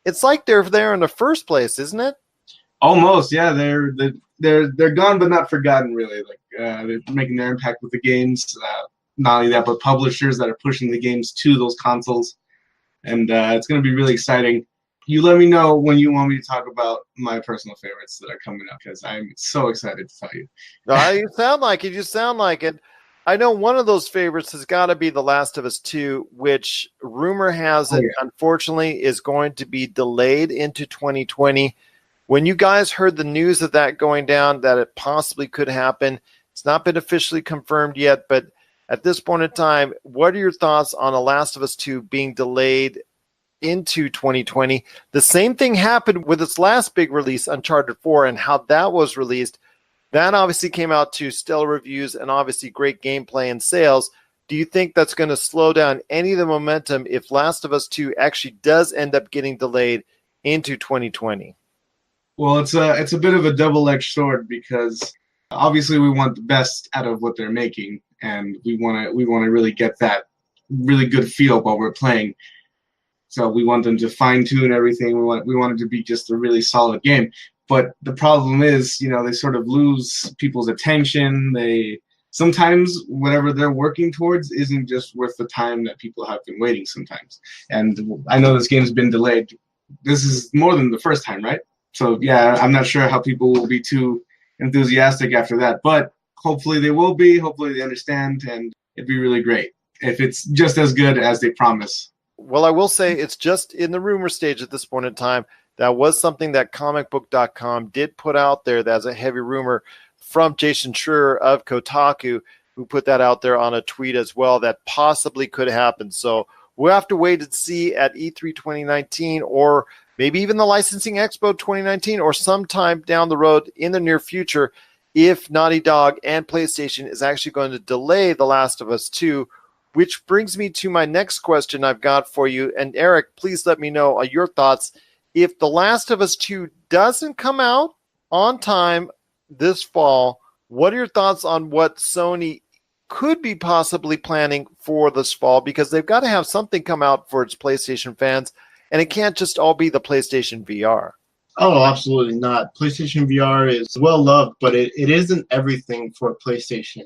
it's like they're there in the first place, isn't it? Almost, yeah. They're gone but not forgotten, really. Like they're making their impact with the games. Not only that, but publishers that are pushing the games to those consoles. And it's going to be really exciting. You let me know when you want me to talk about my personal favorites that are coming up, because I'm so excited to tell you. You sound like it. You sound like it. I know one of those favorites has got to be The Last of Us 2, which rumor has it, unfortunately, is going to be delayed into 2020. When you guys heard the news of that going down, that it possibly could happen, it's not been officially confirmed yet, but at this point in time, what are your thoughts on The Last of Us 2 being delayed into 2020? The same thing happened with its last big release, Uncharted 4, and how that was released. That obviously came out to stellar reviews and obviously great gameplay and sales. Do you think that's going to slow down any of the momentum if Last of Us 2 actually does end up getting delayed into 2020? Well, it's a bit of a double-edged sword, because obviously we want the best out of what they're making, and we want to really get that really good feel while we're playing. So we want them to fine-tune everything. We want it to be just a really solid game. But the problem is, they sort of lose people's attention. Sometimes whatever they're working towards isn't just worth the time that people have been waiting sometimes. And I know this game's been delayed. This is more than the first time, right? So yeah, I'm not sure how people will be too enthusiastic after that, but hopefully they will be. Hopefully they understand, and it'd be really great if it's just as good as they promise. Well, I will say it's just in the rumor stage at this point in time. That was something that comicbook.com did put out there. That's a heavy rumor from Jason Schreier of Kotaku, who put that out there on a tweet as well, that possibly could happen. So we'll have to wait and see at E3 2019, or maybe even the Licensing Expo 2019, or sometime down the road in the near future, if Naughty Dog and PlayStation is actually going to delay The Last of Us 2, which brings me to my next question I've got for you. And Erik, please let me know your thoughts. If The Last of Us 2 doesn't come out on time this fall, what are your thoughts on what Sony could be possibly planning for this fall? Because they've got to have something come out for its PlayStation fans, and it can't just all be the PlayStation VR. Oh, absolutely not. PlayStation VR is well loved, but it isn't everything for PlayStation.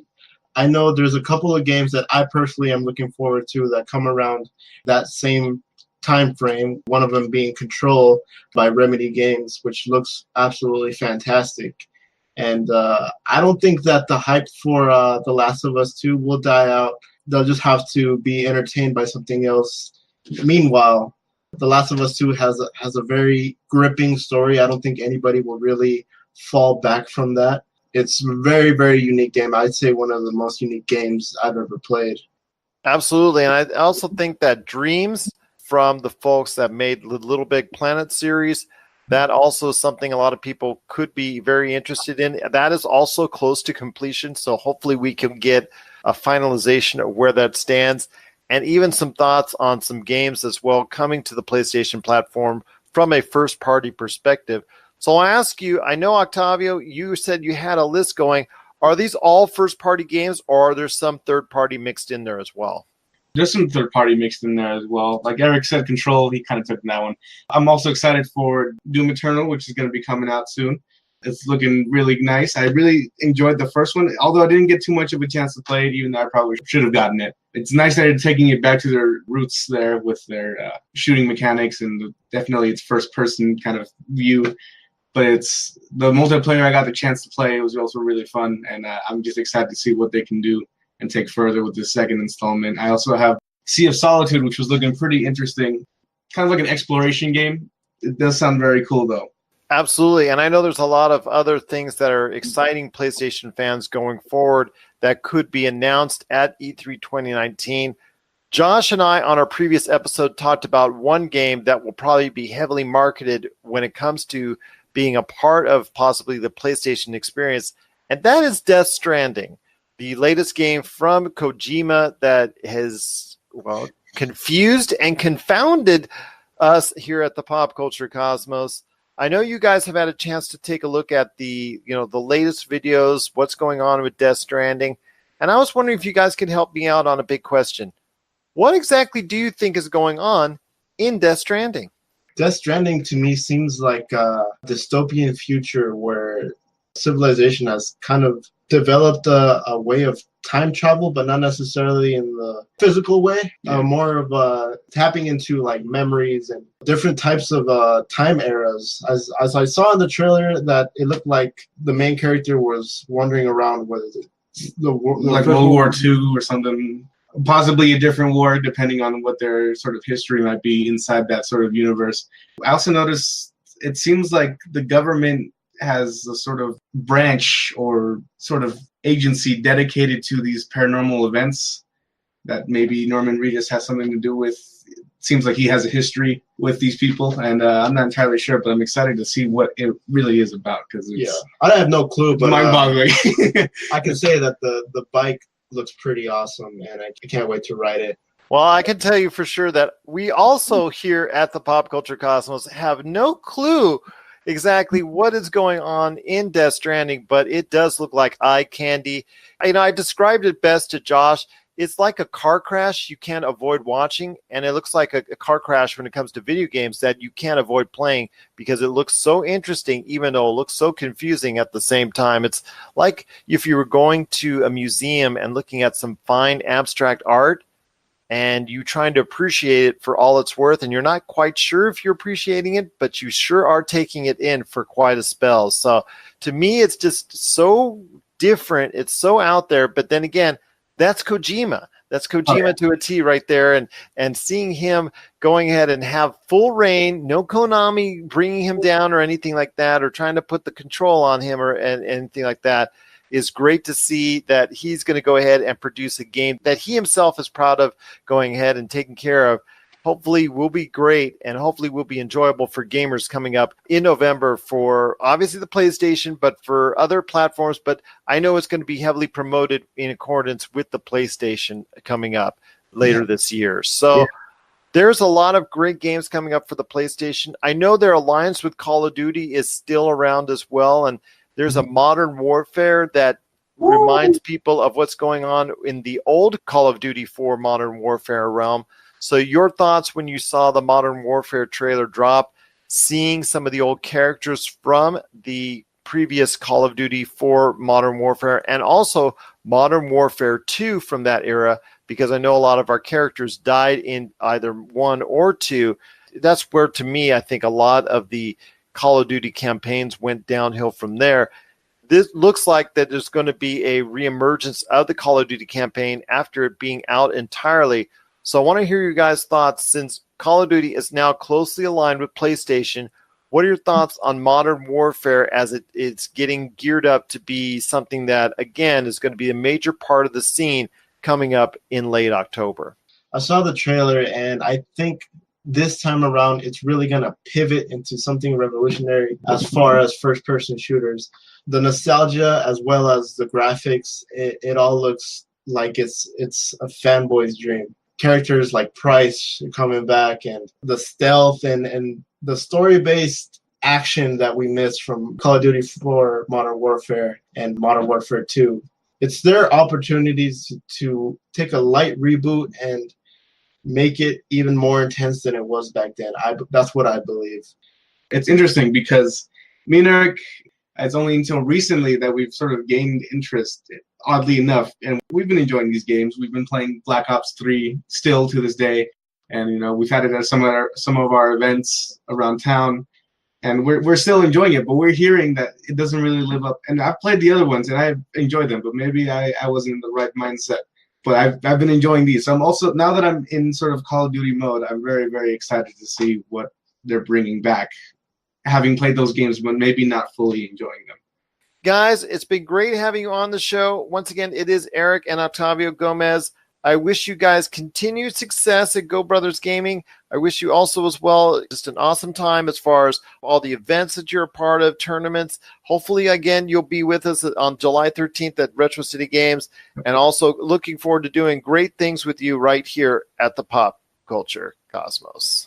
I know there's a couple of games that I personally am looking forward to that come around that same time frame, one of them being Control by Remedy Games, which looks absolutely fantastic. And I don't think that the hype for The Last of Us 2 will die out. They'll just have to be entertained by something else. Meanwhile, The Last of Us 2 has a very gripping story. I don't think anybody will really fall back from that. It's a very, very unique game. I'd say one of the most unique games I've ever played. Absolutely. And I also think that Dreams, from the folks that made the Little Big Planet series, that also is something a lot of people could be very interested in. That is also close to completion, so hopefully we can get a finalization of where that stands, and even some thoughts on some games as well coming to the PlayStation platform from a first-party perspective. So I'll ask you, I know, Octavio, you said you had a list going. Are these all first-party games, or are there some third-party mixed in there as well? There's some third-party mixed in there as well. Like Erik said, Control, he kind of took that one. I'm also excited for Doom Eternal, which is going to be coming out soon. It's looking really nice. I really enjoyed the first one, although I didn't get too much of a chance to play it, even though I probably should have gotten it. It's nice that they're taking it back to their roots there with their shooting mechanics, and definitely its first-person kind of view. but it's the multiplayer I got the chance to play. It was also really fun, and I'm just excited to see what they can do and take further with this second installment. I also have Sea of Solitude, which was looking pretty interesting, kind of like an exploration game. It does sound very cool, though. Absolutely. And I know there's a lot of other things that are exciting PlayStation fans going forward that could be announced at E3 2019. Josh and I, on our previous episode, talked about one game that will probably be heavily marketed when it comes to being a part of possibly the PlayStation experience, and that is Death Stranding, the latest game from Kojima that has, well, confused and confounded us here at the Pop Culture Cosmos. I know you guys have had a chance to take a look at the latest videos, what's going on with Death Stranding, and I was wondering if you guys could help me out on a big question. What exactly do you think is going on in Death Stranding? Death Stranding to me seems like a dystopian future where civilization has kind of developed a way of time travel, but not necessarily in the physical way. More of tapping into like memories and different types of time eras. As I saw in the trailer, that it looked like the main character was wandering around with like World War II or something. Possibly a different war, depending on what their sort of history might be inside that sort of universe. I also noticed it seems like the government has a sort of branch or sort of agency dedicated to these paranormal events that maybe Norman Reedus has something to do with. It seems like he has a history with these people, and I'm not entirely sure, but I'm excited to see what it really is about, because I have no clue, but mind-boggling. I can say that the bike looks pretty awesome, and I can't wait to ride it. Well, I can tell you for sure that we also here at the Pop Culture Cosmos have no clue exactly what is going on in Death Stranding, but it does look like eye candy. I described it best to Josh. It's like a car crash you can't avoid watching, and it looks like a car crash when it comes to video games that you can't avoid playing because it looks so interesting, even though it looks so confusing at the same time. It's like if you were going to a museum and looking at some fine abstract art, and you trying to appreciate it for all it's worth, and you're not quite sure if you're appreciating it, but you sure are taking it in for quite a spell. So to me, it's just so different. It's so out there, but then again, that's Kojima. That's Kojima to a T right there. And seeing him going ahead and have full reign, no Konami bringing him down or anything like that, or trying to put the control on him or anything like that, is great to see that he's going to go ahead and produce a game that he himself is proud of going ahead and taking care of. Hopefully will be great, and hopefully will be enjoyable for gamers coming up in November for obviously the PlayStation, but for other platforms. But I know it's going to be heavily promoted in accordance with the PlayStation coming up later this year. So there's a lot of great games coming up for the PlayStation. I know their alliance with Call of Duty is still around as well, and there's a Modern Warfare that reminds people of what's going on in the old Call of Duty 4 Modern Warfare realm. So your thoughts when you saw the Modern Warfare trailer drop, seeing some of the old characters from the previous Call of Duty 4 Modern Warfare, and also Modern Warfare 2 from that era, because I know a lot of our characters died in either 1 or 2. That's where, to me, I think a lot of the Call of Duty campaigns went downhill from there. This looks like that there's going to be a reemergence of the Call of Duty campaign after it being out entirely. So I want to hear your guys' thoughts, since Call of Duty is now closely aligned with PlayStation. What are your thoughts on Modern Warfare as it's getting geared up to be something that, again, is going to be a major part of the scene coming up in late October? I saw the trailer, and I think this time around it's really going to pivot into something revolutionary as far as first-person shooters. The nostalgia as well as the graphics, it all looks like it's a fanboy's dream. Characters like Price coming back, and the stealth and the story-based action that we missed from Call of Duty 4 Modern Warfare and Modern Warfare 2. It's their opportunities to take a light reboot and make it even more intense than it was back then. That's what I believe. It's interesting because me and Erik, it's only until recently that we've sort of gained interest, oddly enough, and we've been enjoying these games. We've been playing Black Ops 3 still to this day, and we've had it at some of our events around town. and we're still enjoying it, but we're hearing that it doesn't really live up. And I've played the other ones and I enjoyed them, but maybe I wasn't in the right mindset. But I've been enjoying these. So I'm also, now that I'm in sort of Call of Duty mode, I'm very, very excited to see what they're bringing back, having played those games, but maybe not fully enjoying them. Guys, it's been great having you on the show. Once again, it is Erik and Octavio Gomez. I wish you guys continued success at Go Brothers Gaming. I wish you also as well just an awesome time as far as all the events that you're a part of, tournaments. Hopefully, again, you'll be with us on July 13th at Retro City Games, and also looking forward to doing great things with you right here at the Pop Culture Cosmos.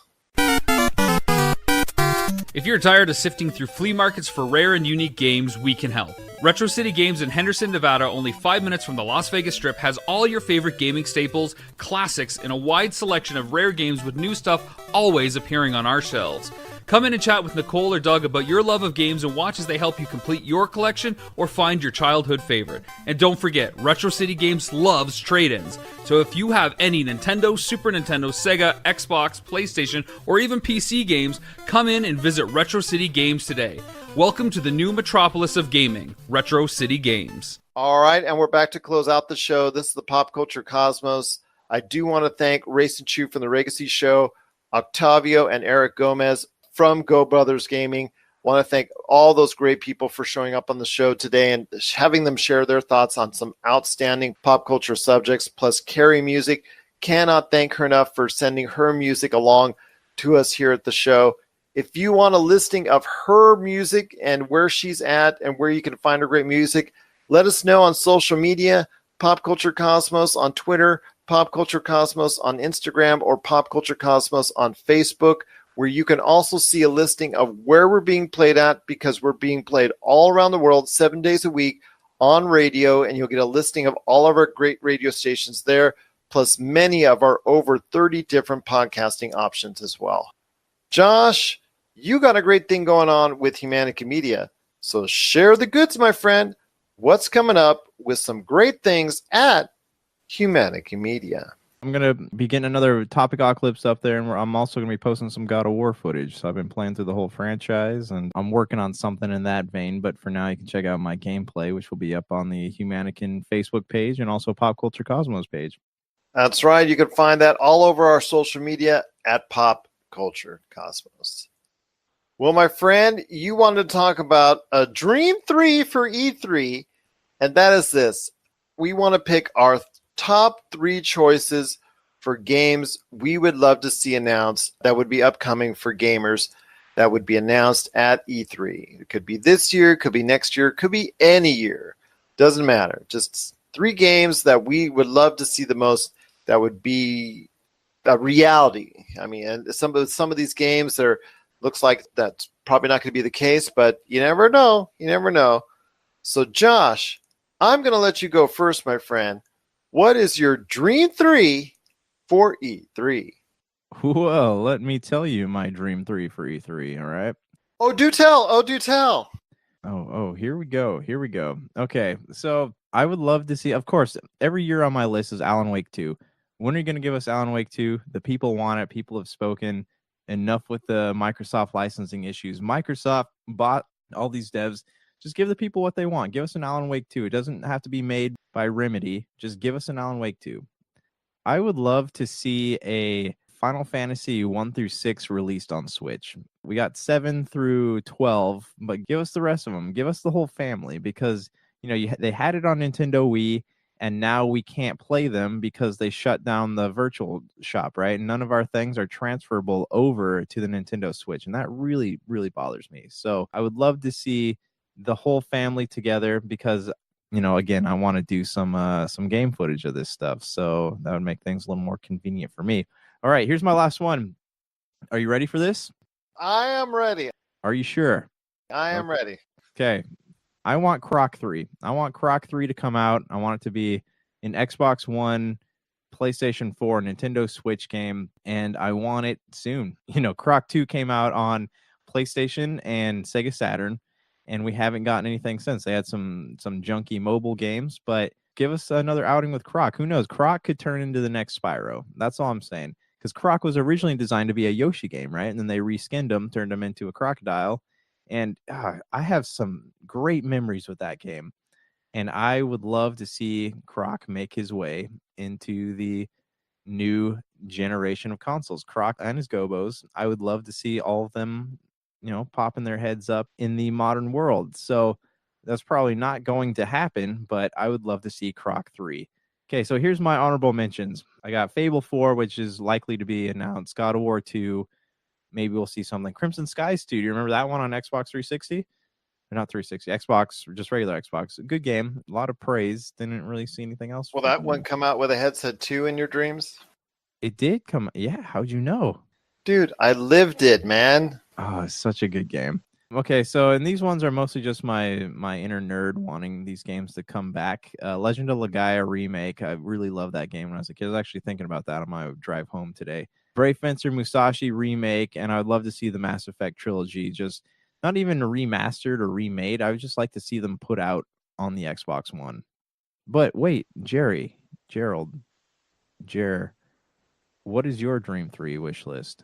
If you're tired of sifting through flea markets for rare and unique games, we can help. Retro City Games in Henderson, Nevada, only 5 minutes from the Las Vegas Strip, has all your favorite gaming staples, classics, and a wide selection of rare games with new stuff always appearing on our shelves. Come in and chat with Nicole or Doug about your love of games and watch as they help you complete your collection or find your childhood favorite. And don't forget, Retro City Games loves trade-ins. So if you have any Nintendo, Super Nintendo, Sega, Xbox, PlayStation, or even PC games, come in and visit Retro City Games today. Welcome to the new metropolis of gaming, Retro City Games. All right, and we're back to close out the show. This is the Pop Culture Cosmos. I do want to thank Rayson Choo from the Raygacy Show, Octavio and Erik Gomez from Go Brothers Gaming. I want to thank all those great people for showing up on the show today and having them share their thoughts on some outstanding pop culture subjects, plus Karrie Music. Cannot thank her enough for sending her music along to us here at the show. If you want a listing of her music and where she's at and where you can find her great music, let us know on social media, Pop Culture Cosmos on Twitter, Pop Culture Cosmos on Instagram, or Pop Culture Cosmos on Facebook, where you can also see a listing of where we're being played at, because we're being played all around the world 7 days a week on radio, and you'll get a listing of all of our great radio stations there, plus many of our over 30 different podcasting options as well. Josh, you got a great thing going on with Humanica Media, so share the goods, my friend. What's coming up with some great things at Humanica Media? I'm going to be getting another Topic clips up there, and I'm also going to be posting some God of War footage. So I've been playing through the whole franchise, and I'm working on something in that vein. But for now, you can check out my gameplay, which will be up on the Humanican Facebook page and also Pop Culture Cosmos page. That's right. You can find that all over our social media at Pop Culture Cosmos. Well, my friend, you wanted to talk about a Dream 3 for E3, and that is this. We want to pick our top 3 choices for games we would love to see announced that would be upcoming for gamers that would be announced at E3. It could be this year, could be next year, could be any year. Doesn't matter. Just 3 games that we would love to see the most that would be a reality. I mean, and some of these games there looks like that's probably not going to be the case, but you never know. You never know. So, Josh, I'm going to let you go first, my friend. What is your Dream 3 for E3? Well, let me tell you my Dream 3 for E3, all right? Oh, do tell. Oh, do tell. Oh, here we go. Here we go. Okay, so I would love to see, of course, every year on my list is Alan Wake 2. When are you going to give us Alan Wake 2? The people want it. People have spoken. Enough with the Microsoft licensing issues. Microsoft bought all these devs. Just give the people what they want. Give us an Alan Wake 2. It doesn't have to be made by Remedy. Just give us an Alan Wake 2. I would love to see a Final Fantasy 1 through 6 released on Switch. We got 7 through 12, but give us the rest of them. Give us the whole family, because they had it on Nintendo Wii, and now we can't play them because they shut down the virtual shop, right? And none of our things are transferable over to the Nintendo Switch, and that really, really bothers me. So I would love to see the whole family together, because again, I want to do some game footage of this stuff, so that would make things a little more convenient for me. All right, here's my last one. Are you ready for this? I am ready. Are you sure? I am ready. Okay. I want Croc 3. I want Croc 3 to come out. I want it to be an Xbox One, PlayStation 4, Nintendo Switch game, and I want it soon. Croc 2 came out on PlayStation and Sega Saturn, and we haven't gotten anything since. They had some junky mobile games, but give us another outing with Croc. Who knows? Croc could turn into the next Spyro. That's all I'm saying. because Croc was originally designed to be a Yoshi game, right? And then they reskinned him, turned him into a crocodile. And I have some great memories with that game. And I would love to see Croc make his way into the new generation of consoles. Croc and his Gobos, I would love to see all of them, popping their heads up in the modern world. So that's probably not going to happen, but I would love to see Croc 3. Okay, so here's my honorable mentions. I got Fable 4, which is likely to be announced. God of War 2. Maybe we'll see something. Crimson Skies 2. Do you remember that one on Xbox 360? Or not 360, Xbox, just regular Xbox. Good game. A lot of praise. Didn't really see anything else. Will that one come out with a headset too in your dreams? It did come. Yeah, how'd you know? Dude, I lived it, man. Oh, it's such a good game. Okay, so and these ones are mostly just my inner nerd wanting these games to come back. Legend of Legaia remake. I really loved that game when I was a kid. I was actually thinking about that on my drive home today. Brave Fencer Musashi remake, and I would love to see the Mass Effect trilogy just not even remastered or remade. I would just like to see them put out on the Xbox One. But wait, Gerald, what is your Dream 3 wish list?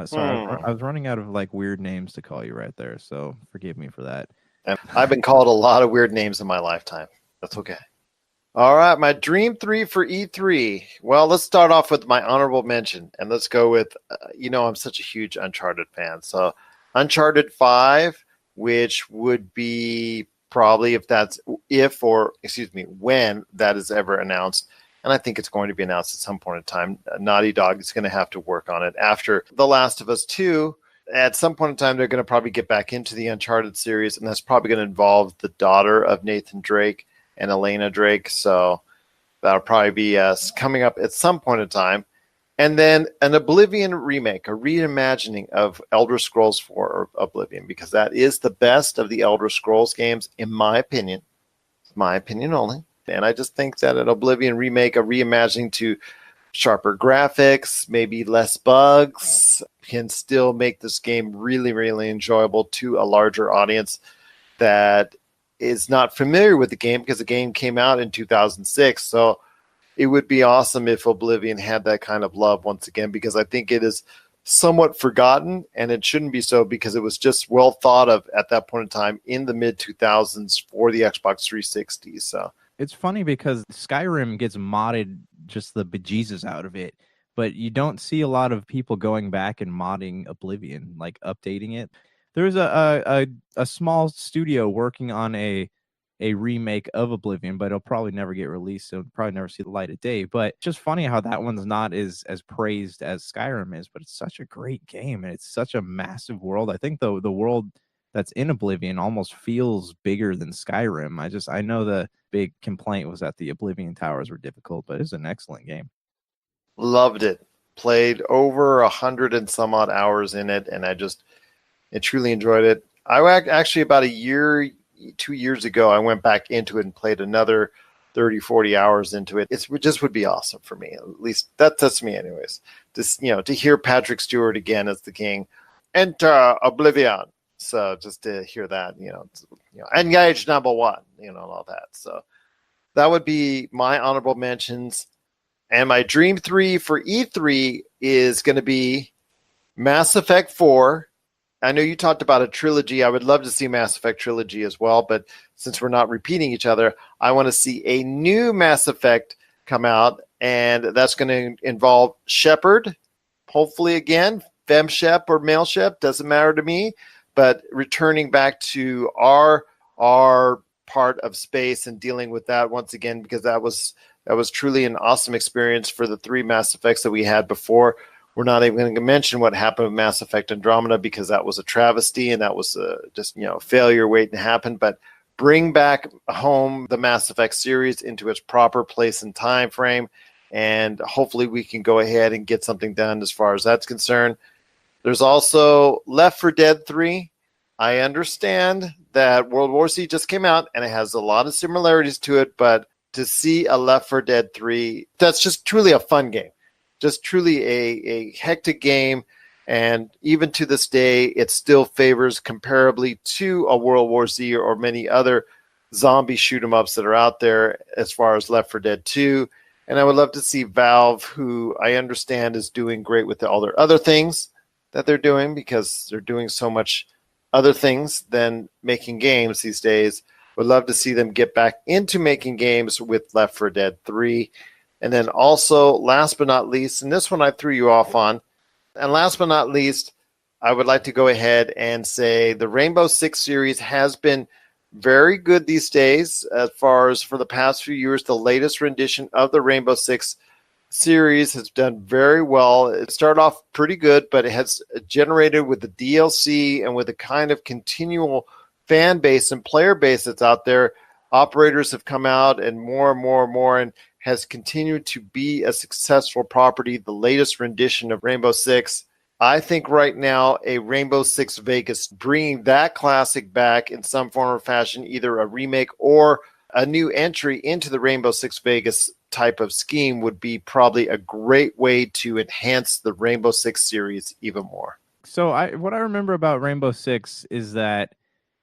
Sorry, I was running out of weird names to call you right there, so forgive me for that. And I've been called a lot of weird names in my lifetime. That's okay. All right, my Dream 3 for E3. Well, let's start off with my honorable mention, and let's go with, I'm such a huge Uncharted fan. So Uncharted 5, which would be probably when that is ever announced. And I think it's going to be announced at some point in time. Naughty Dog is going to have to work on it. After The Last of Us 2, at some point in time, they're going to probably get back into the Uncharted series, and that's probably going to involve the daughter of Nathan Drake and Elena Drake. So that'll probably be coming up at some point in time. And then an Oblivion remake, a reimagining of Elder Scrolls 4 Oblivion, because that is the best of the Elder Scrolls games, in my opinion. My opinion only. And I just think that an Oblivion remake, a reimagining to sharper graphics, maybe less bugs, can still make this game really, really enjoyable to a larger audience that is not familiar with the game, because the game came out in 2006. So it would be awesome if Oblivion had that kind of love once again, because I think it is somewhat forgotten, and it shouldn't be so, because it was just well thought of at that point in time in the mid-2000s for the Xbox 360. So it's funny because Skyrim gets modded just the bejesus out of it, but you don't see a lot of people going back and modding Oblivion, updating it. There's a small studio working on a remake of Oblivion, but it'll probably never get released, so it'll probably never see the light of day. But just funny how that one's not as praised as Skyrim is, but it's such a great game, and it's such a massive world. I think the world that's in Oblivion almost feels bigger than Skyrim. I know the big complaint was that the Oblivion towers were difficult, but it's an excellent game. Loved it. Played over 100 and some odd hours in it, and I truly enjoyed it. I actually, about 2 years ago, I went back into it and played another 30, 40 hours into it. It just would be awesome for me. At least that's me anyways. Just, to hear Patrick Stewart again as the king. Enter Oblivion. So just to hear that, engage number one, and all that. So that would be my honorable mentions. And my Dream 3 for E3 is going to be Mass Effect 4. I know you talked about a trilogy. I would love to see Mass Effect trilogy as well, but since we're not repeating each other, I want to see a new Mass Effect come out, and that's going to involve Shepard, hopefully again, Fem Shep or Male Shep, doesn't matter to me, but returning back to our part of space and dealing with that once again, because that was truly an awesome experience for the 3 Mass Effects that we had before. We're not even going to mention what happened with Mass Effect Andromeda, because that was a travesty and that was just failure waiting to happen. But bring back home the Mass Effect series into its proper place and time frame, and hopefully we can go ahead and get something done as far as that's concerned. There's also Left 4 Dead 3. I understand that World War Z just came out and it has a lot of similarities to it, but to see a Left 4 Dead 3, that's just truly a fun game. Just truly a hectic game, and even to this day, it still favors comparably to a World War Z or many other zombie shoot 'em ups that are out there as far as Left 4 Dead 2. And I would love to see Valve, who I understand is doing great with all their other things that they're doing, because they're doing so much other things than making games these days. Would love to see them get back into making games with Left 4 Dead 3. And then also, last but not least, and this one I threw you off on, and last but not least, I would like to go ahead and say the Rainbow Six series has been very good these days. As far as for the past few years, the latest rendition of the Rainbow Six series has done very well. It started off pretty good, but it has generated with the DLC and with the kind of continual fan base and player base that's out there. Operators have come out and more, and has continued to be a successful property. The latest rendition of Rainbow Six, I think right now a Rainbow Six Vegas, bringing that classic back in some form or fashion, either a remake or a new entry into the Rainbow Six Vegas type of scheme, would be probably a great way to enhance the Rainbow Six series even more. So what I remember about Rainbow Six is that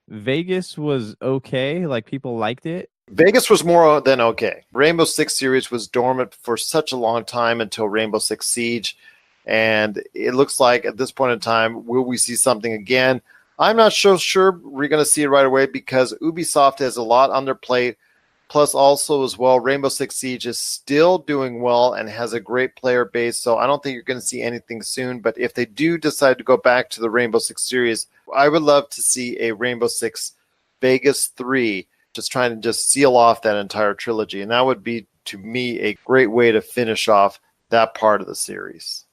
Vegas was okay, like people liked it. Vegas was more than okay. Rainbow Six series was dormant for such a long time until Rainbow Six Siege. And it looks like at this point in time, will we see something again? I'm not so sure we're going to see it right away, because Ubisoft has a lot on their plate. Plus also as well, Rainbow Six Siege is still doing well and has a great player base. So I don't think you're going to see anything soon. But if they do decide to go back to the Rainbow Six series, I would love to see a Rainbow Six Vegas 3, just trying to just seal off that entire trilogy. And that would be, to me, a great way to finish off that part of the series.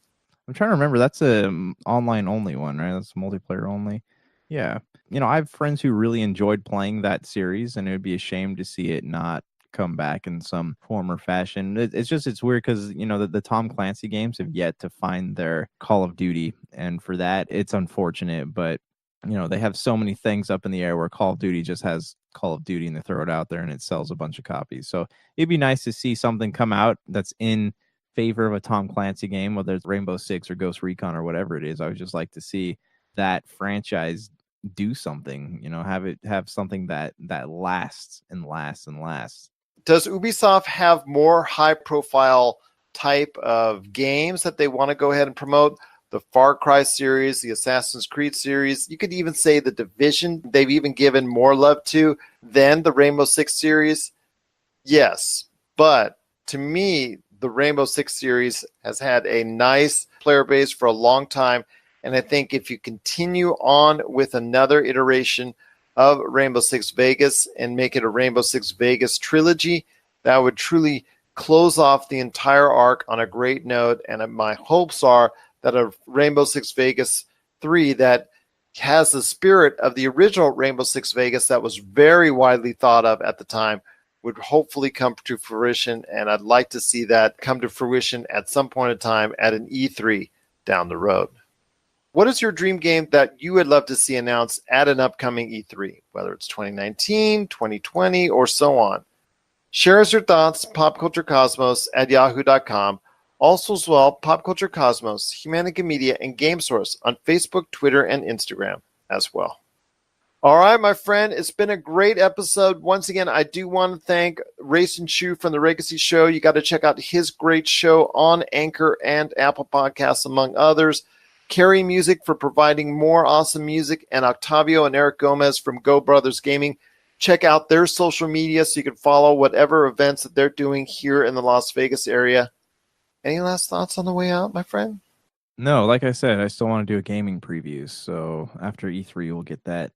I'm trying to remember. That's a online only one, right? That's multiplayer only. Yeah. You know, I have friends who really enjoyed playing that series, and it would be a shame to see it not come back in some form or fashion. It's weird because, you know, the Tom Clancy games have yet to find their Call of Duty. And for that, it's unfortunate. But, you know, they have so many things up in the air where Call of Duty just has Call of Duty and they throw it out there and it sells a bunch of copies. So it'd be nice to see something come out that's in favor of a Tom Clancy game, whether it's Rainbow Six or Ghost Recon or whatever it is. I would just like to see that franchise do something, you know, have something that lasts and lasts and lasts. Does Ubisoft have more high profile type of games that they want to go ahead and promote? The Far Cry series, the Assassin's Creed series, you could even say the Division, they've even given more love to than the Rainbow Six series. Yes, but to me, the Rainbow Six series has had a nice player base for a long time. And I think if you continue on with another iteration of Rainbow Six Vegas and make it a Rainbow Six Vegas trilogy, that would truly close off the entire arc on a great note. And my hopes are that a Rainbow Six Vegas 3 that has the spirit of the original Rainbow Six Vegas that was very widely thought of at the time would hopefully come to fruition. And I'd like to see that come to fruition at some point in time at an E3 down the road. What is your dream game that you would love to see announced at an upcoming E3, whether it's 2019, 2020, or so on? Share us your thoughts, popculturecosmos@yahoo.com. Also as well, Pop Culture Cosmos, Humanica Media, and Game Source on Facebook, Twitter, and Instagram as well. All right, my friend, it's been a great episode. Once again, I do want to thank Rayson Choo from the Raygacy Show. You got to check out his great show on Anchor and Apple Podcasts, among others. Karrie Music for providing more awesome music, and Octavio and Erik Gomez from Go Brothers Gaming. Check out their social media so you can follow whatever events that they're doing here in the Las Vegas area. Any last thoughts on the way out, my friend? No, like I said, I still want to do a gaming preview. So after E3, we'll get that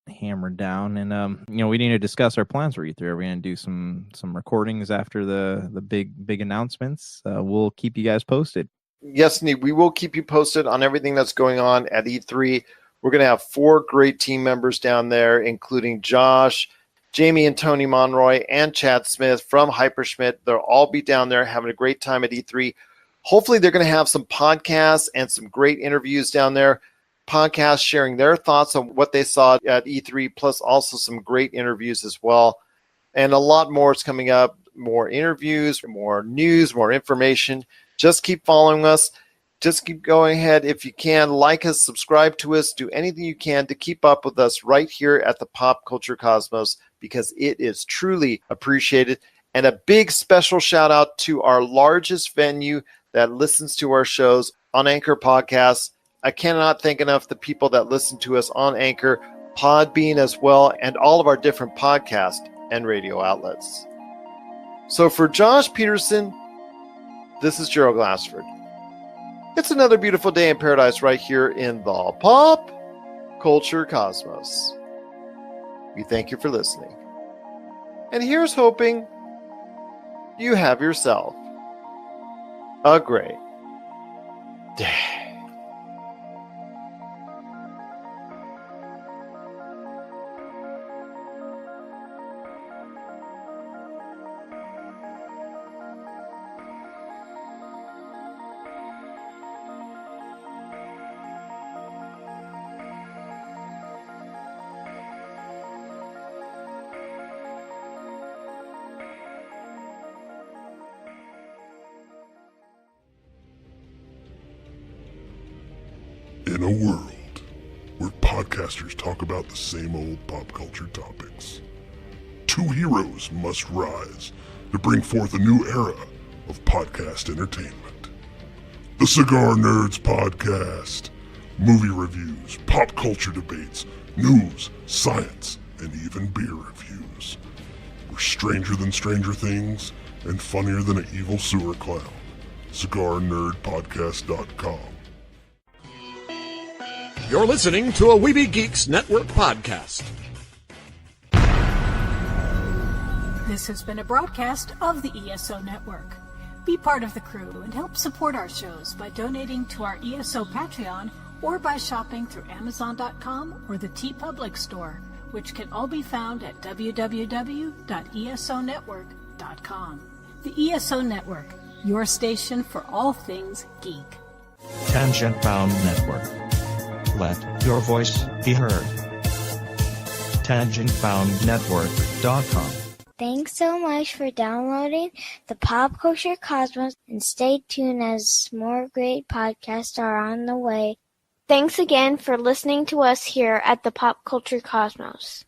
hammered down. And, you know, we need to discuss our plans for E3. Are we going to do some recordings after the big announcements? We'll keep you guys posted. Yes, Nate, we will keep you posted on everything that's going on at E3. We're going to have 4 great team members down there, including Josh, Jamie and Tony Monroy, and Chad Smith from Hyperschmidt. They'll all be down there having a great time at E3. Hopefully they're going to have some podcasts and some great interviews down there. Podcasts sharing their thoughts on what they saw at E3, plus also some great interviews as well. And a lot more is coming up, more interviews, more news, more information. Just keep following us. Just keep going ahead. If you can, like us, subscribe to us, do anything you can to keep up with us right here at the Pop Culture Cosmos, because it is truly appreciated. And a big special shout out to our largest venue that listens to our shows on Anchor Podcasts. I cannot thank enough the people that listen to us on Anchor, Podbean as well, and all of our different podcast and radio outlets. So for Josh Peterson, this is Gerald Glassford. It's another beautiful day in paradise right here in the Pop Culture Cosmos. We thank you for listening. And here's hoping you have yourself a great day. In a world where podcasters talk about the same old pop culture topics, two heroes must rise to bring forth a new era of podcast entertainment. The Cigar Nerds Podcast. Movie reviews, pop culture debates, news, science, and even beer reviews. We're stranger than Stranger Things and funnier than an evil sewer clown. CigarNerdPodcast.com. You're listening to a Weeby Geeks Network podcast. This has been a broadcast of the ESO Network. Be part of the crew and help support our shows by donating to our ESO Patreon or by shopping through Amazon.com or the TeePublic store, which can all be found at www.esonetwork.com. The ESO Network, your station for all things geek. Tangent Bound Network. Let your voice be heard. TangentBoundNetwork.com. Thanks so much for downloading the Pop Culture Cosmos, and stay tuned as more great podcasts are on the way. Thanks again for listening to us here at the Pop Culture Cosmos.